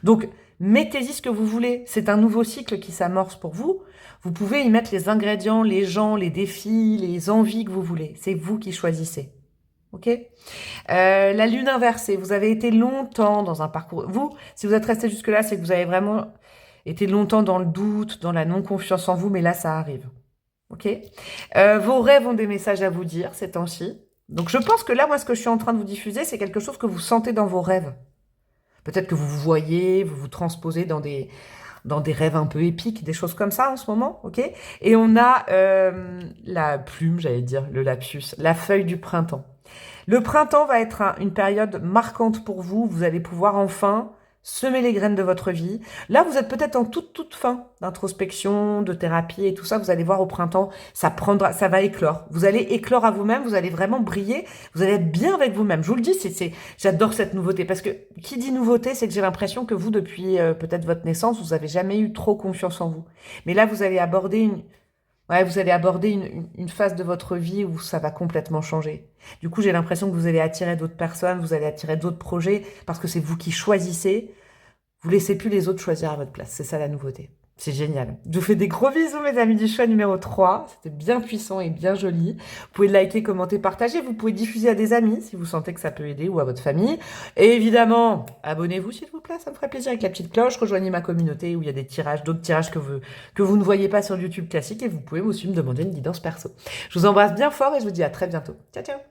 Donc, mettez-y ce que vous voulez. C'est un nouveau cycle qui s'amorce pour vous. Vous pouvez y mettre les ingrédients, les gens, les défis, les envies que vous voulez. C'est vous qui choisissez. Ok? La lune inversée. Vous avez été longtemps dans un parcours. Vous, si vous êtes resté jusque-là, c'est que vous avez vraiment été longtemps dans le doute, dans la non-confiance en vous, mais là, ça arrive. ok? Vos rêves ont des messages à vous dire ces temps-ci. Donc je pense que là, moi, ce que je suis en train de vous diffuser, c'est quelque chose que vous sentez dans vos rêves. Peut-être que vous vous voyez, vous vous transposez dans des rêves un peu épiques, des choses comme ça en ce moment, ok? Et on a la plume, j'allais dire, le lapsus, la feuille du printemps. Le printemps va être une période marquante pour vous. Vous allez pouvoir enfin semer les graines de votre vie. Là, vous êtes peut-être en toute fin d'introspection, de thérapie et tout ça. Vous allez voir au printemps, ça va éclore. Vous allez éclore à vous-même, vous allez vraiment briller, vous allez être bien avec vous-même. Je vous le dis, j'adore cette nouveauté parce que qui dit nouveauté, c'est que j'ai l'impression que vous, depuis peut-être votre naissance, vous avez jamais eu trop confiance en vous. Mais là, vous allez aborder une phase de votre vie où ça va complètement changer. Du coup, j'ai l'impression que vous allez attirer d'autres personnes, vous allez attirer d'autres projets, parce que c'est vous qui choisissez. Vous laissez plus les autres choisir à votre place. C'est ça la nouveauté. C'est génial. Je vous fais des gros bisous, mes amis du choix numéro 3. C'était bien puissant et bien joli. Vous pouvez liker, commenter, partager. Vous pouvez diffuser à des amis si vous sentez que ça peut aider ou à votre famille. Et évidemment, abonnez-vous s'il vous plaît. Ça me ferait plaisir avec la petite cloche. Rejoignez ma communauté où il y a des tirages, d'autres tirages que vous ne voyez pas sur YouTube classique. Et vous pouvez aussi me demander une guidance perso. Je vous embrasse bien fort et je vous dis à très bientôt. Ciao, ciao!